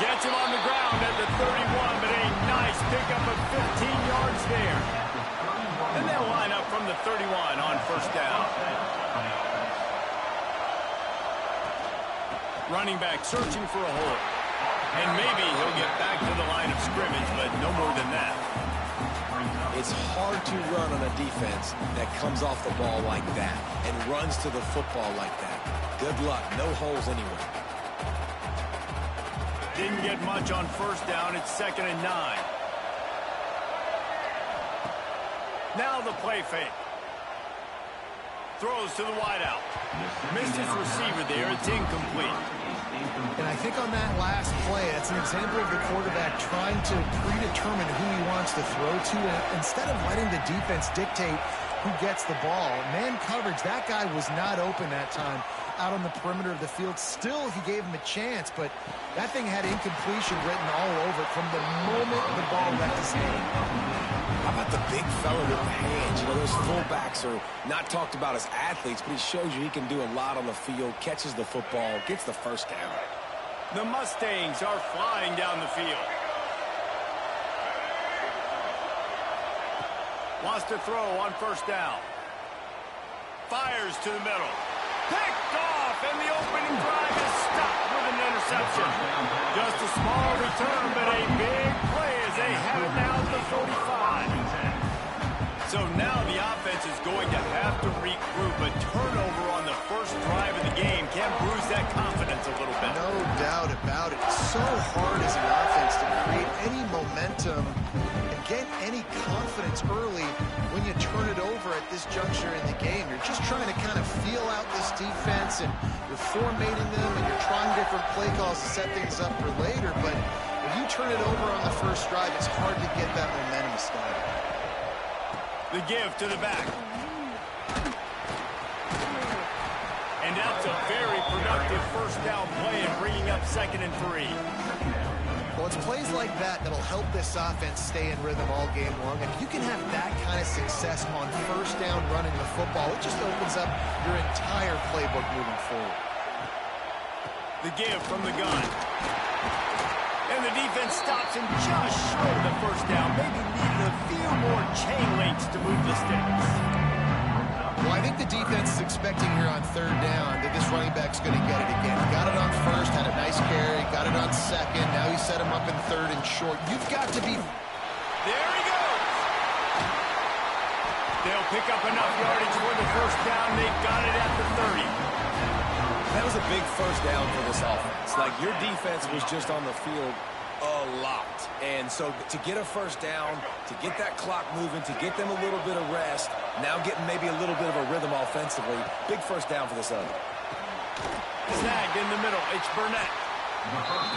Gets him on the ground at the 31, but a nice pickup of 15 yards there. And they'll line up from the 31 on first down. Running back searching for a hole. And maybe he'll get back to the line of scrimmage, but no more than that. It's hard to run on a defense that comes off the ball like that and runs to the football like that. Good luck. No holes anywhere. Didn't get much on first down. It's 2nd and 9. Now the play fake. Throws to the wideout. Missed his receiver there. It's incomplete. And I think on that last play, that's an example of the quarterback trying to predetermine who he wants to throw to. And instead of letting the defense dictate who gets the ball, man coverage, that guy was not open that time out on the perimeter of the field. Still, he gave him a chance, but that thing had incompletion written all over it from the moment the ball left his hand. How about the big fella with the hands? You know, those fullbacks are not talked about as athletes, but he shows you he can do a lot on the field, catches the football, gets the first down. The Mustangs are flying down the field. Wants to throw on first down. Fires to the middle. Picked off, and the opening drive is stopped with an interception. Just a small return, but a big play as they have it now at the 45. So now the offense is going to have to regroup. A turnover on the first drive of the game can bruise that confidence a little bit. No doubt about it. It's so hard as an offense to create any momentum and get any confidence early when you turn it over at this juncture in the game. You're just trying to kind of feel out this defense, and you're formatting them, and you're trying different play calls to set things up for later. But when you turn it over on the first drive, it's hard to get that momentum started. The give to the back. And that's a very productive first down play and bringing up 2nd and 3. Well, it's plays like that that'll help this offense stay in rhythm all game long. If you can have that kind of success on first down running the football, it just opens up your entire playbook moving forward. The give from the gun. And the defense stops him just short of the first down. Maybe needed a few more chain links to move the sticks. Well, I think the defense is expecting here on third down that this running back's going to get it again. He got it on first, had a nice carry, got it on second. Now he set him up in third and short. You've got to be... There he goes. They'll pick up enough yardage for the first down. They got it at the 30. That was a big first down for this offense. Like, your defense was just on the field a lot. And so to get a first down, to get that clock moving, to get them a little bit of rest, now getting maybe a little bit of a rhythm offensively, big first down for this other. Snagged in the middle. It's Burnett.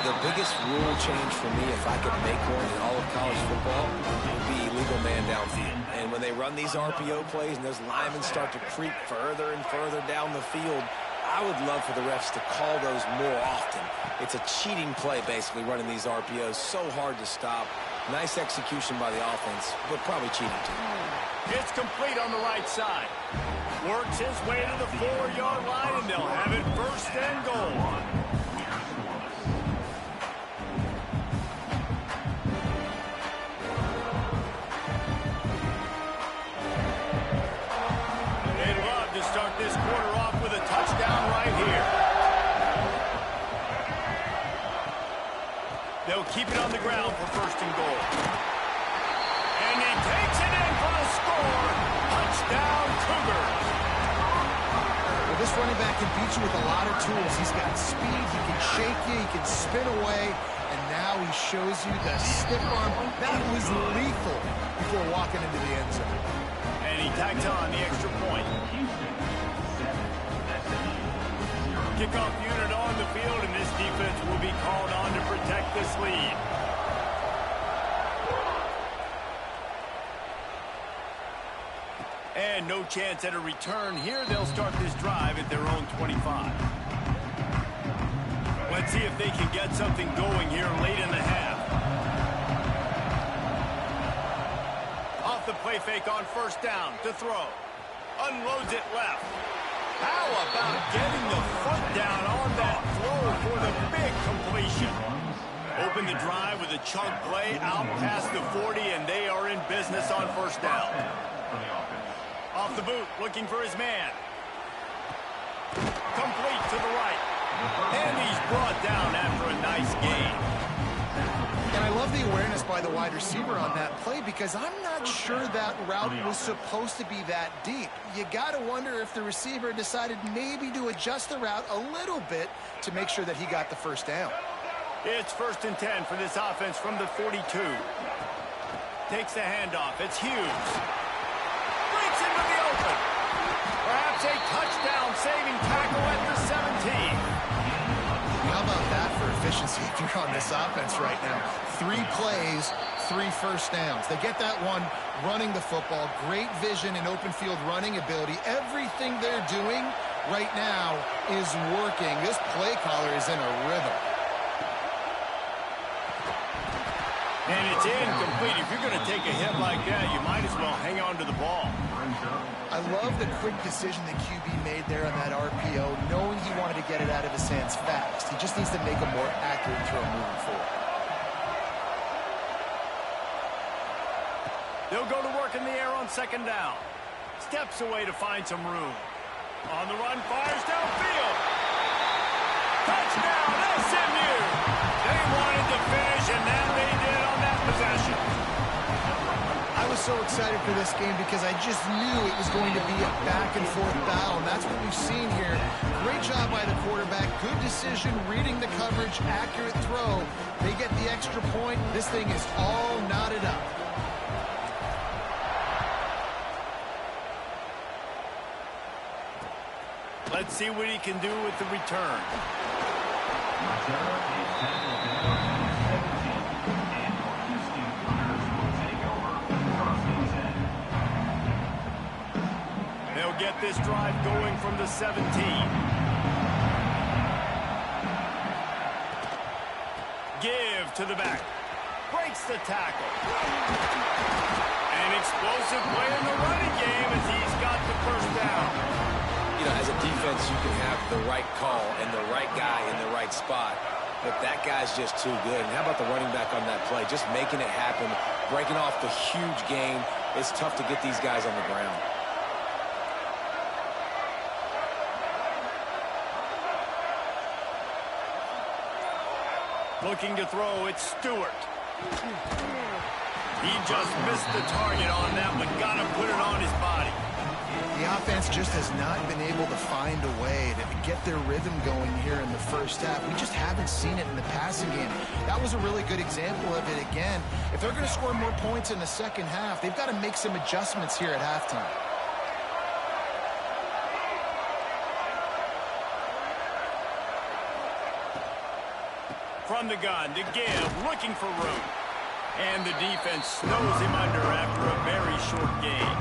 The biggest rule change for me, if I could make one in all of college football, would be illegal man downfield. And when they run these RPO plays and those linemen start to creep further and further down the field, I would love for the refs to call those more often. It's a cheating play, basically, running these RPOs. So hard to stop. Nice execution by the offense, but probably cheating too. It's complete on the right side. Works his way to the 4-yard line, and they'll have it first and goal. They'd love to start this quarter off with a touchdown right here. They'll keep it on the ground for 1st and goal. And he takes it in for the score. Touchdown, Cougars. Well, this running back can beat you with a lot of tools. He's got speed, he can shake you, he can spin away, and now he shows you the stiff arm. That was lethal before walking into the end zone. And he tacked on the extra point. Kickoff unit on the field, and this defense will be called on to protect this lead. And no chance at a return here. They'll start this drive at their own 25. Let's see if they can get something going here late in the half. Off the play fake on 1st down to throw. Unloads it left. How about getting the foot down on that throw for the big completion? Open the drive with a chunk play out past the 40, and they are in business on 1st down. Off the boot, looking for his man. Complete to the right. And he's brought down after a nice gain. And I love the awareness by the wide receiver on that play because I'm not sure that route was supposed to be that deep. You got to wonder if the receiver decided maybe to adjust the route a little bit to make sure that he got the 1st down. It's 1st and 10 for this offense from the 42. Takes the handoff. It's Hughes. Breaks into the open. Perhaps a touchdown-saving tackle at the 17. How about that for efficiency if you're on this offense right now? 3 plays, 3 1st downs. They get that one running the football. Great vision and open field running ability. Everything they're doing right now is working. This play caller is in a rhythm. And it's incomplete. If you're going to take a hit like that, you might as well hang on to the ball. I love the quick decision that QB made there on that RPO, knowing he wanted to get it out of his hands fast. He just needs to make a more accurate throw moving forward. They'll go to work in the air on 2nd down. Steps away to find some room. On the run, fires downfield. Touchdown, SMU! They wanted to finish, and now they did on that possession. I was so excited for this game because I just knew it was going to be a back-and-forth battle, and that's what we've seen here. Great job by the quarterback. Good decision, reading the coverage, accurate throw. They get the extra point. This thing is all knotted up. Let's see what he can do with the return. They'll get this drive going from the 17. Give to the back. Breaks the tackle. An explosive play in the running game as he's got the 1st down. You know, as a defense, you can have the right call and the right guy in the right spot, but that guy's just too good. And how about the running back on that play? Just making it happen, breaking off the huge gain. It's tough to get these guys on the ground. Looking to throw, it's Stewart. He just missed the target on that one. Got to put it on his body. The offense just has not been able to find a way to get their rhythm going here in the 1st half. We just haven't seen it in the passing game. That was a really good example of it again. If they're going to score more points in the 2nd half, they've got to make some adjustments here at halftime. From the gun to give, looking for room. And the defense snows him under after a very short game.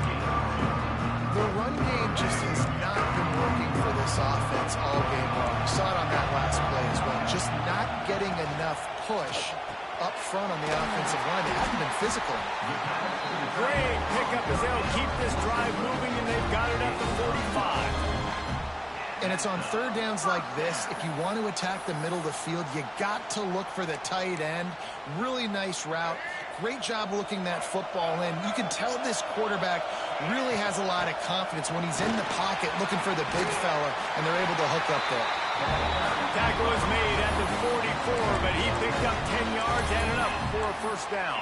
The run game just has not been working for this offense all game long. We saw it on that last play as well. Just not getting enough push up front on the offensive line. They haven't been physical. Great pickup as they'll keep this drive moving, and they've got it at the 45. And it's on 3rd downs like this. If you want to attack the middle of the field, you got to look for the tight end. Really nice route. Great job looking that football in. You can tell this quarterback really has a lot of confidence when he's in the pocket looking for the big fella, and they're able to hook up there. Tackle is made at the 45. before, but he picked up 10 yards and it up for a first down.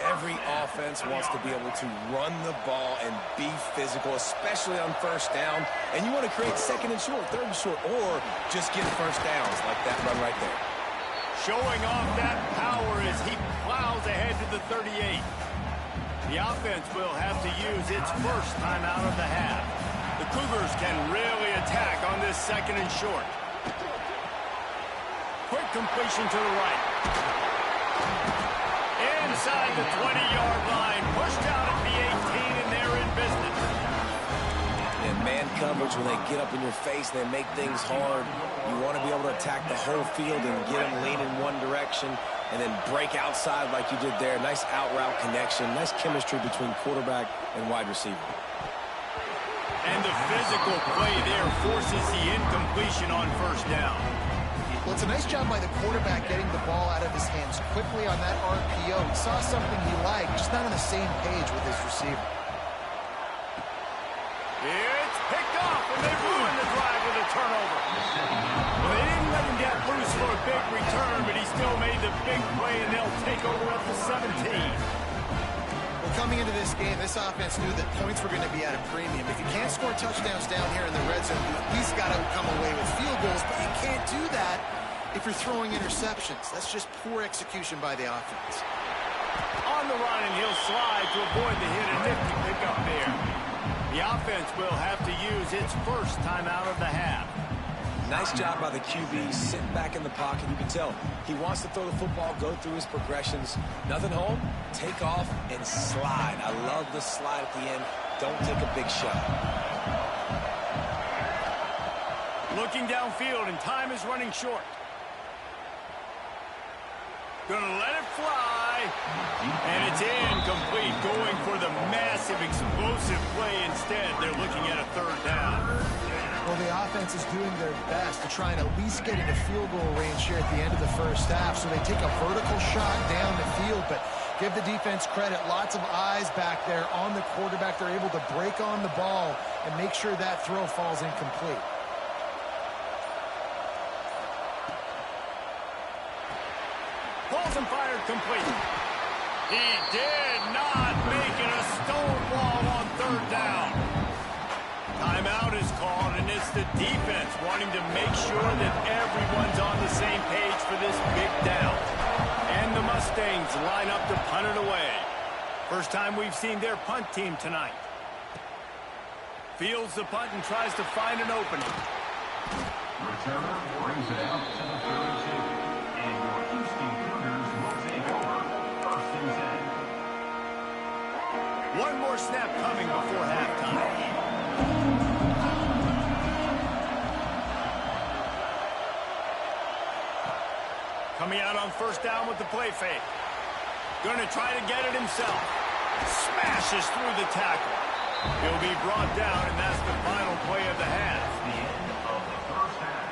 Every offense wants to be able to run the ball and be physical, especially on first down. And you want to create second and short, third and short, or just get first downs like that run right there. Showing off that power as he plows ahead to the 38. The offense will have to use its first time out of the half. The Cougars can really attack on this second and short. Quick completion to the right. Inside the 20-yard line, pushed out at the 18, and they're in business. In man coverage, when they get up in your face, they make things hard. You want to be able to attack the whole field and get them lean in one direction and then break outside like you did there. Nice out route connection, nice chemistry between quarterback and wide receiver. And the physical play there forces the incompletion on first down. Well, it's a nice job by the quarterback getting the ball out of his hands quickly on that RPO. He saw something he liked, just not on the same page with his receiver. It's picked off, and they ruined the drive with a turnover. Well, they didn't let him get loose for a big return, but he still made the big play, and they'll take over at the 17. Well, coming into this game, this offense knew that points were going to be at a premium. If you can't score touchdowns down here in the red zone, you at least got to come away with field goals, but you can't do that if you're throwing interceptions. That's just poor execution by the offense. On the run, and he'll slide to avoid the hit and nifty pickup there. The offense will have to use its first time out of the half. Nice job by the QB, sitting back in the pocket. You can tell he wants to throw the football, go through his progressions. Nothing home, take off, and slide. I love the slide at the end. Don't take a big shot. Looking downfield, and time is running short. Gonna let it fly, and it's incomplete, going for the massive, explosive play instead. They're looking at a third down. Well, the offense is doing their best to try and at least get into field goal range here at the end of the first half, so they take a vertical shot down the field, but give the defense credit. Lots of eyes back there on the quarterback. They're able to break on the ball and make sure that throw falls incomplete. Pulls and fired complete. He did not make it a stonewall on third down. Timeout is called, and it's the defense wanting to make sure that everyone's on the same page for this big down. And the Mustangs line up to punt it away. First time we've seen their punt team tonight. Fields the punt and tries to find an opening. Returner brings it out to the 32. And your Houston Cougars will take over first and 10. One more snap coming before halftime. Coming out on first down with the play fake. Going to try to get it himself. Smashes through the tackle. He'll be brought down, and that's the final play of the half. The end of the first half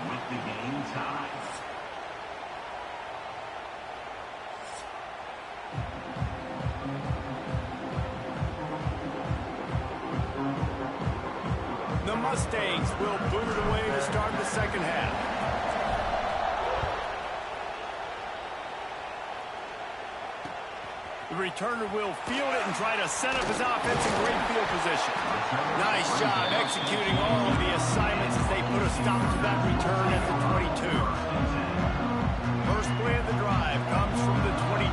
with the game tied. The Mustangs will boot it away to start the second half. The returner will field it and try to set up his offense in great field position. Nice job executing all of the assignments as they put a stop to that return at the 22. First play of the drive comes from the 22.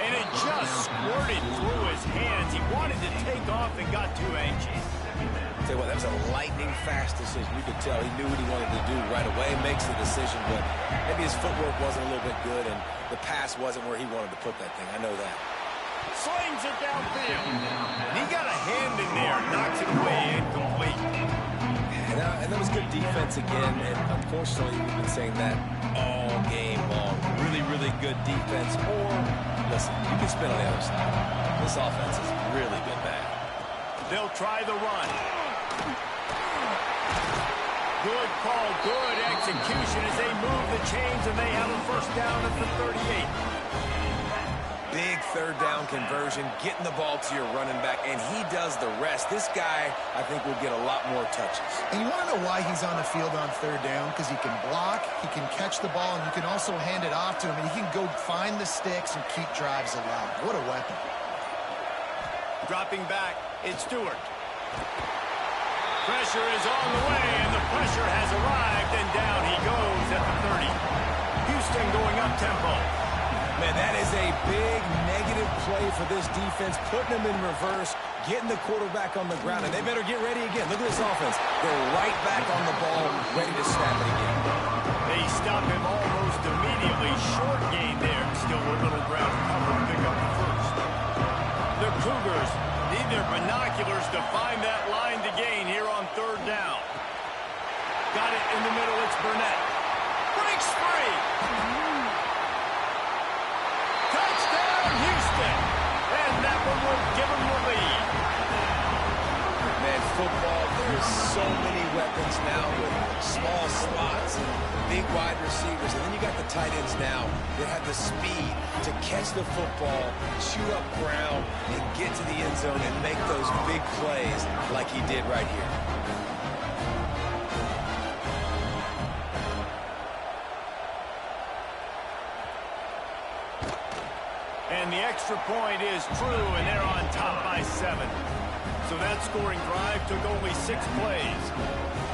And it just squirted through his hands. He wanted to take off and got too anxious. Tell you what, that was a lightning-fast decision. You could tell he knew what he wanted to do right away, makes the decision, but maybe his footwork wasn't a little bit good, and the pass wasn't where he wanted to put that thing. I know that. Slings it downfield. And he got a hand in there, knocks it away, incomplete. And that was good defense again, and unfortunately, we've been saying that all game long. Really, really good defense, or, listen, you can spin on the other side. This offense has really been bad. They'll try the run. Good call, good execution as they move the chains, and they have a first down at the 38. Big third down conversion, getting the ball to your running back, and he does the rest. This guy, I think, will get a lot more touches. And you want to know why he's on the field on third down? Because he can block, he can catch the ball, and you can also hand it off to him, and he can go find the sticks and keep drives alive. What a weapon. Dropping back, it's Stewart. Pressure is on the way, and the pressure has arrived, and down he goes at the 30. Houston going up tempo. Man, that is a big negative play for this defense, putting them in reverse, getting the quarterback on the ground, and they better get ready again. Look at this offense. They're right back on the ball, ready to snap it again. They stop him almost immediately. Short gain there. Still a little ground cover to pick up the first. The Cougars need their binoculars to find that line to gain here on third down. Got it in the middle. It's Burnett. Breaks free. Touchdown, Houston. And that one will give them the lead. Man, football, there's so many weapons now with small slots and big wide receivers. And then you got the tight ends now that have the speed to catch the football, shoot up ground, and get to the end zone and make those big plays like he did right here. And the extra point is true, and they're on top by 7. So that scoring drive took only 6 plays.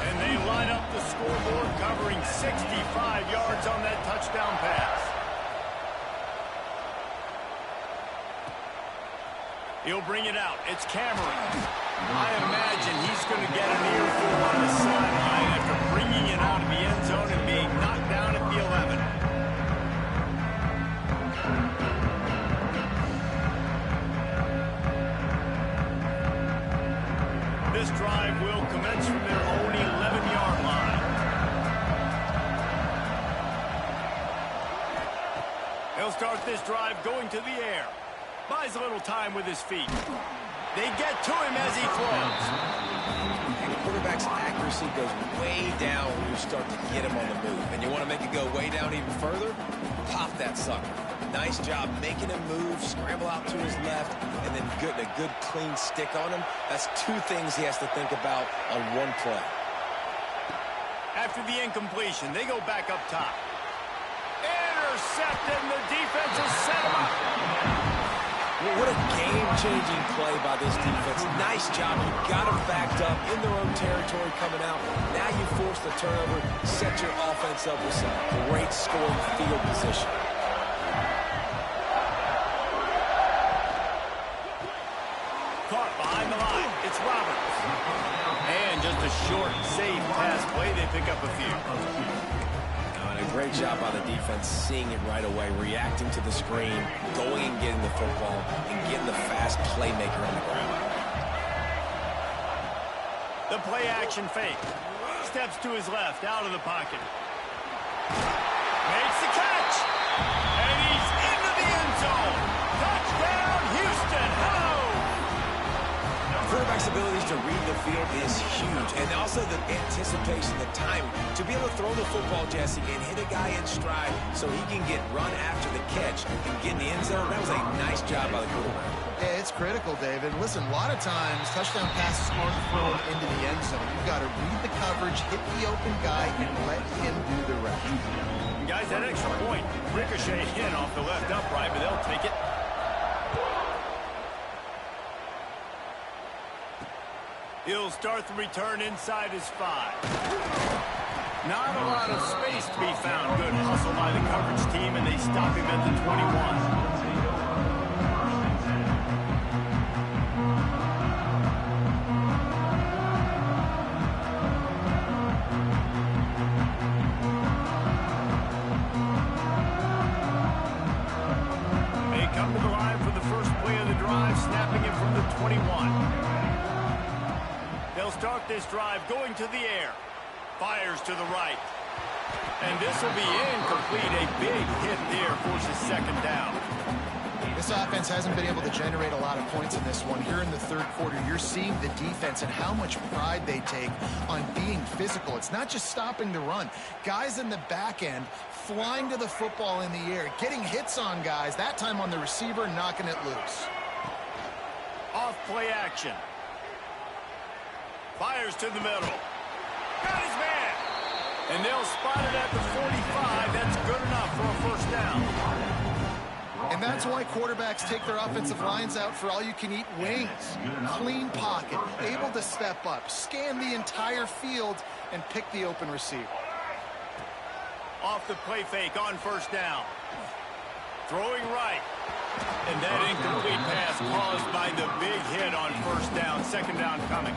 And they line up the scoreboard, covering 65 yards on that touchdown pass. He'll bring it out. It's Cameron. I imagine he's going to get an earful on the sideline after bringing it out of the end zone and being knocked down at the 11. This drive will commence from their own 11-yard line. He'll start this drive going to the air. Buys a little time with his feet. They get to him as he throws. And the quarterback's accuracy goes way down when you start to get him on the move. And you want to make it go way down even further? Pop that sucker. Nice job making him move, scramble out to his left, and then a good clean stick on him. That's 2 things he has to think about on one play. After the incompletion, they go back up top. Intercepted, and the defense has set him up. What a game-changing play by this defense. Nice job. You got them backed up in their own territory coming out. Now you force the turnover, set your offense up with some great scoring field position. Caught behind the line. It's Roberts. And just a short, safe pass play. They pick up a few. And a great job by the defense, seeing it right away, reacting to the screen, going and getting the football, and getting the fast playmaker on the ground. The play action fake. Steps to his left, out of the pocket. Makes the catch. And he's into the end zone. Touchdown, Houston. Hello. Quarterback's abilities to read the field is huge, and also the anticipation, the timing, to be able to throw the football, Jesse, and hit a guy in stride so he can get run after the catch and get in the end zone. That was a nice job by the quarterback. Yeah, it's critical, David. Listen, a lot of times, touchdown passes aren't thrown into the end zone. You've got to read the coverage, hit the open guy, and let him do the rest. And guys, that extra point, ricochet in off the left upright, but they'll take it. He'll start the return inside his 5. Not a lot of space to be found. Good hustle by the coverage team, and they stop him at the 21. They come to the line for the first play of the drive, snapping it from the 21. They'll start this drive going to the air. Fires to the right. And this will be incomplete. A big hit there forces second down. This offense hasn't been able to generate a lot of points in this one. Here in the third quarter, you're seeing the defense and how much pride they take on being physical. It's not just stopping the run. Guys in the back end flying to the football in the air, getting hits on guys, that time on the receiver, knocking it loose. Off play action. Fires to the middle. Got his man. And they'll spot it at the 45. That's good enough for a first down. And that's why quarterbacks take their offensive lines out for all-you-can-eat wings. Clean pocket, able to step up, scan the entire field, and pick the open receiver. Off the play fake on first down. Throwing right. And that incomplete pass caused by the big hit on first down. Second down coming.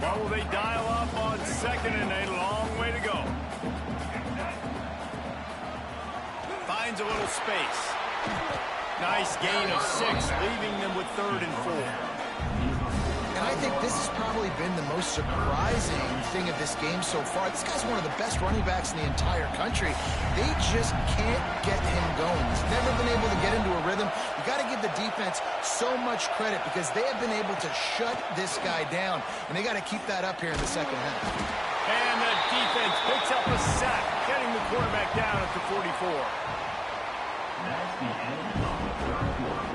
What will they dial up on second and a long way to go? Finds a little space. Nice gain of 6, leaving them with 3rd and 4. And I think this has probably been the most surprising thing of this game so far. This guy's one of the best running backs in the entire country. They just can't get him going. He's never been able to get into a rhythm. You got to give the defense so much credit because they have been able to shut this guy down, and they got to keep that up here in the second half. And the defense picks up a sack, getting the quarterback down at the 44. That's the end of the third quarter.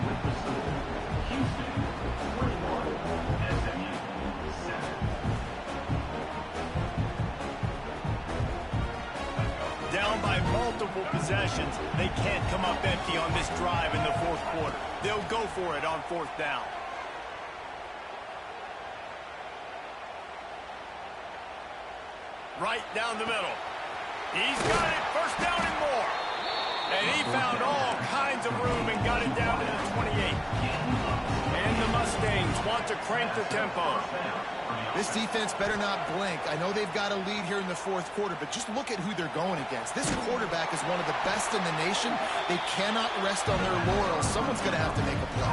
With the score, Houston 21, SMU 7. Down by multiple possessions, they can't come up empty on this drive in the fourth quarter. They'll go for it on 4th down. Right down the middle. He's got it. First down and more. And he found all kinds of room and got it down to the 28. And the Mustangs want to crank the tempo. This defense better not blink. I know they've got a lead here in the fourth quarter, but just look at who they're going against. This quarterback is one of the best in the nation. They cannot rest on their laurels. Someone's going to have to make a play.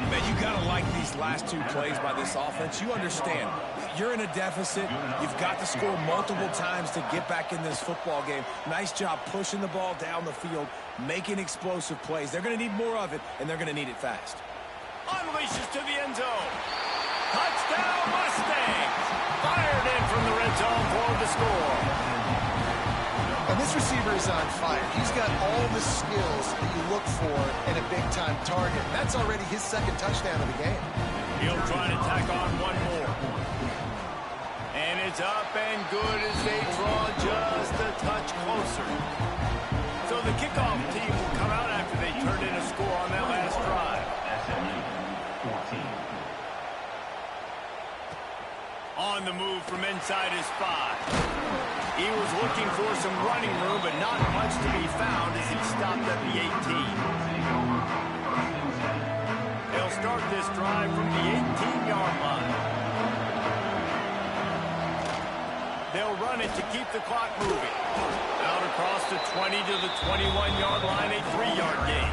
Man, you got to like these last 2 plays by this offense. You understand. You're in a deficit. You've got to score multiple times to get back in this football game. Nice job pushing the ball down the field, making explosive plays. They're going to need more of it, and they're going to need it fast. Unleashes to the end zone. Touchdown Mustangs! Fired in from the red zone for the score. And this receiver is on fire. He's got all the skills that you look for in a big-time target. That's already his 2nd touchdown of the game. He'll try to tack on one more. And it's up and good as they draw just a touch closer. So the kickoff team will come out after they turned in a score on that last drive. SMU 14. On the move from inside his 5. He was looking for some running room, but not much to be found as he stopped at the 18. They'll start this drive from the 18-yard line. They'll run it to keep the clock moving. Out across the 20 to the 21-yard line, a 3-yard gain.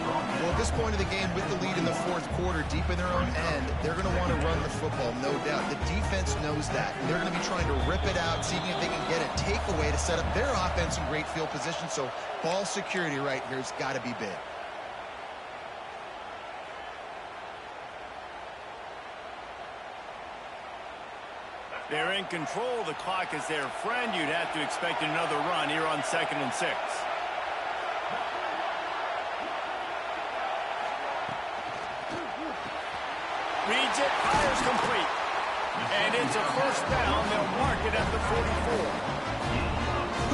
Well, at this point of the game, with the lead in the fourth quarter, deep in their own end, they're going to want to run the football, no doubt. The defense knows that, and they're going to be trying to rip it out, seeing if they can get a takeaway to set up their offense in great field position. So ball security right here has got to be big. They're in control. The clock is their friend. You'd have to expect another run here on 2nd and 6. Reads it, fires complete. And it's a first down. They'll mark it at the 44.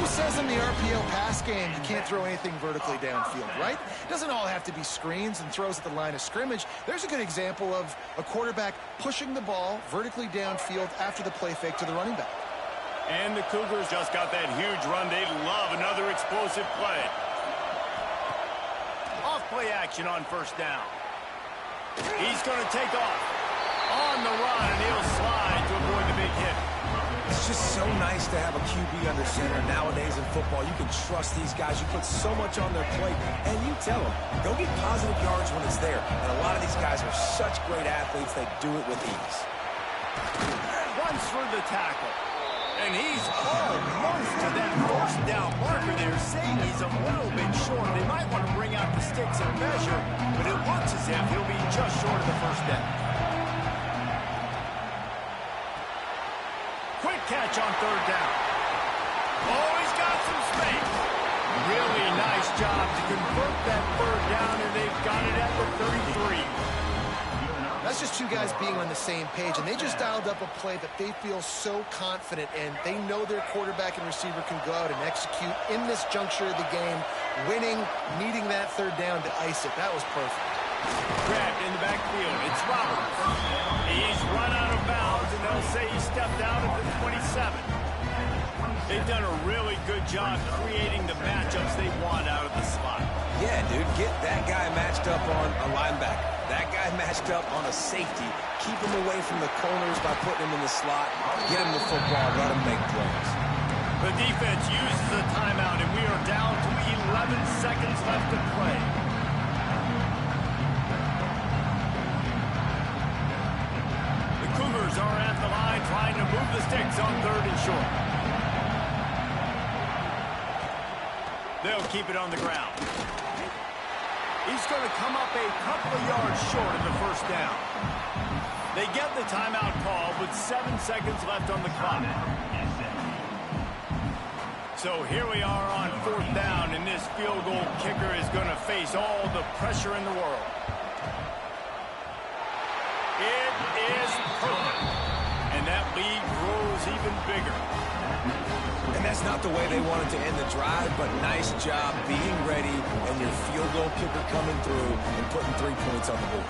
Who says in the RPO pass game you can't throw anything vertically downfield, right? It doesn't all have to be screens and throws at the line of scrimmage. There's a good example of a quarterback pushing the ball vertically downfield after the play fake to the running back. And the Cougars just got that huge run. They love another explosive play. Off play action on first down. He's going to take off. On the run, and he'll slide to avoid the big hit. It's just so nice to have a QB under center. Nowadays in football, you can trust these guys. You put so much on their plate, and you tell them, go get positive yards when it's there. And a lot of these guys are such great athletes, they do it with ease. Runs through the tackle. And he's almost to that first down marker there, saying he's a little bit short. They might want to bring out the sticks and measure, but it looks as if he'll be just short of the first down. Quick catch on third down. Oh, he's got some space. Really nice job to convert that third down, and they've got it at the 33. That's just two guys being on the same page, and they just dialed up a play that they feel so confident in. They know their quarterback and receiver can go out and execute in this juncture of the game, winning, needing that third down to ice it. That was perfect. Grabbed in the backfield. It's Roberts. He's run out of bounds, and they'll say he stepped out at the 27. They've done a really good job creating the matchups they want out of the slot. Yeah, dude, get that guy matched up on a linebacker. That guy matched up on a safety. Keep him away from the corners by putting him in the slot. Get him the football. Let him make plays. The defense uses a timeout, and we are down to 11 seconds left to play. The Cougars are at the line trying to move the sticks on third and short. They'll keep it on the ground. He's going to come up a couple of yards short of the first down. They get the timeout call with 7 seconds left on the clock. So here we are on fourth down, and this field goal kicker is going to face all the pressure in the world. It is perfect, and that lead grows even bigger. And that's not the way they wanted to end the drive, but nice job being ready and your field goal kicker coming through and putting 3 points on the board.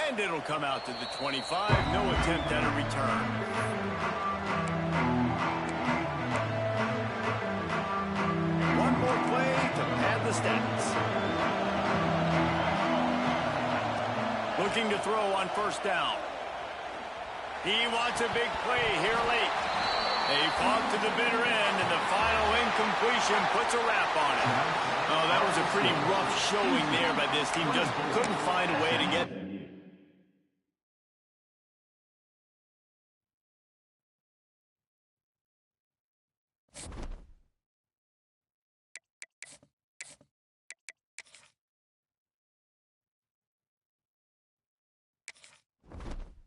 And it'll come out to the 25. No attempt at a return. One more play to pad the stats. Looking to throw on first down. He wants a big play here late. They fought to the bitter end, and the final incompletion puts a wrap on it. Oh, that was a pretty rough showing there by this team. Just couldn't find a way to get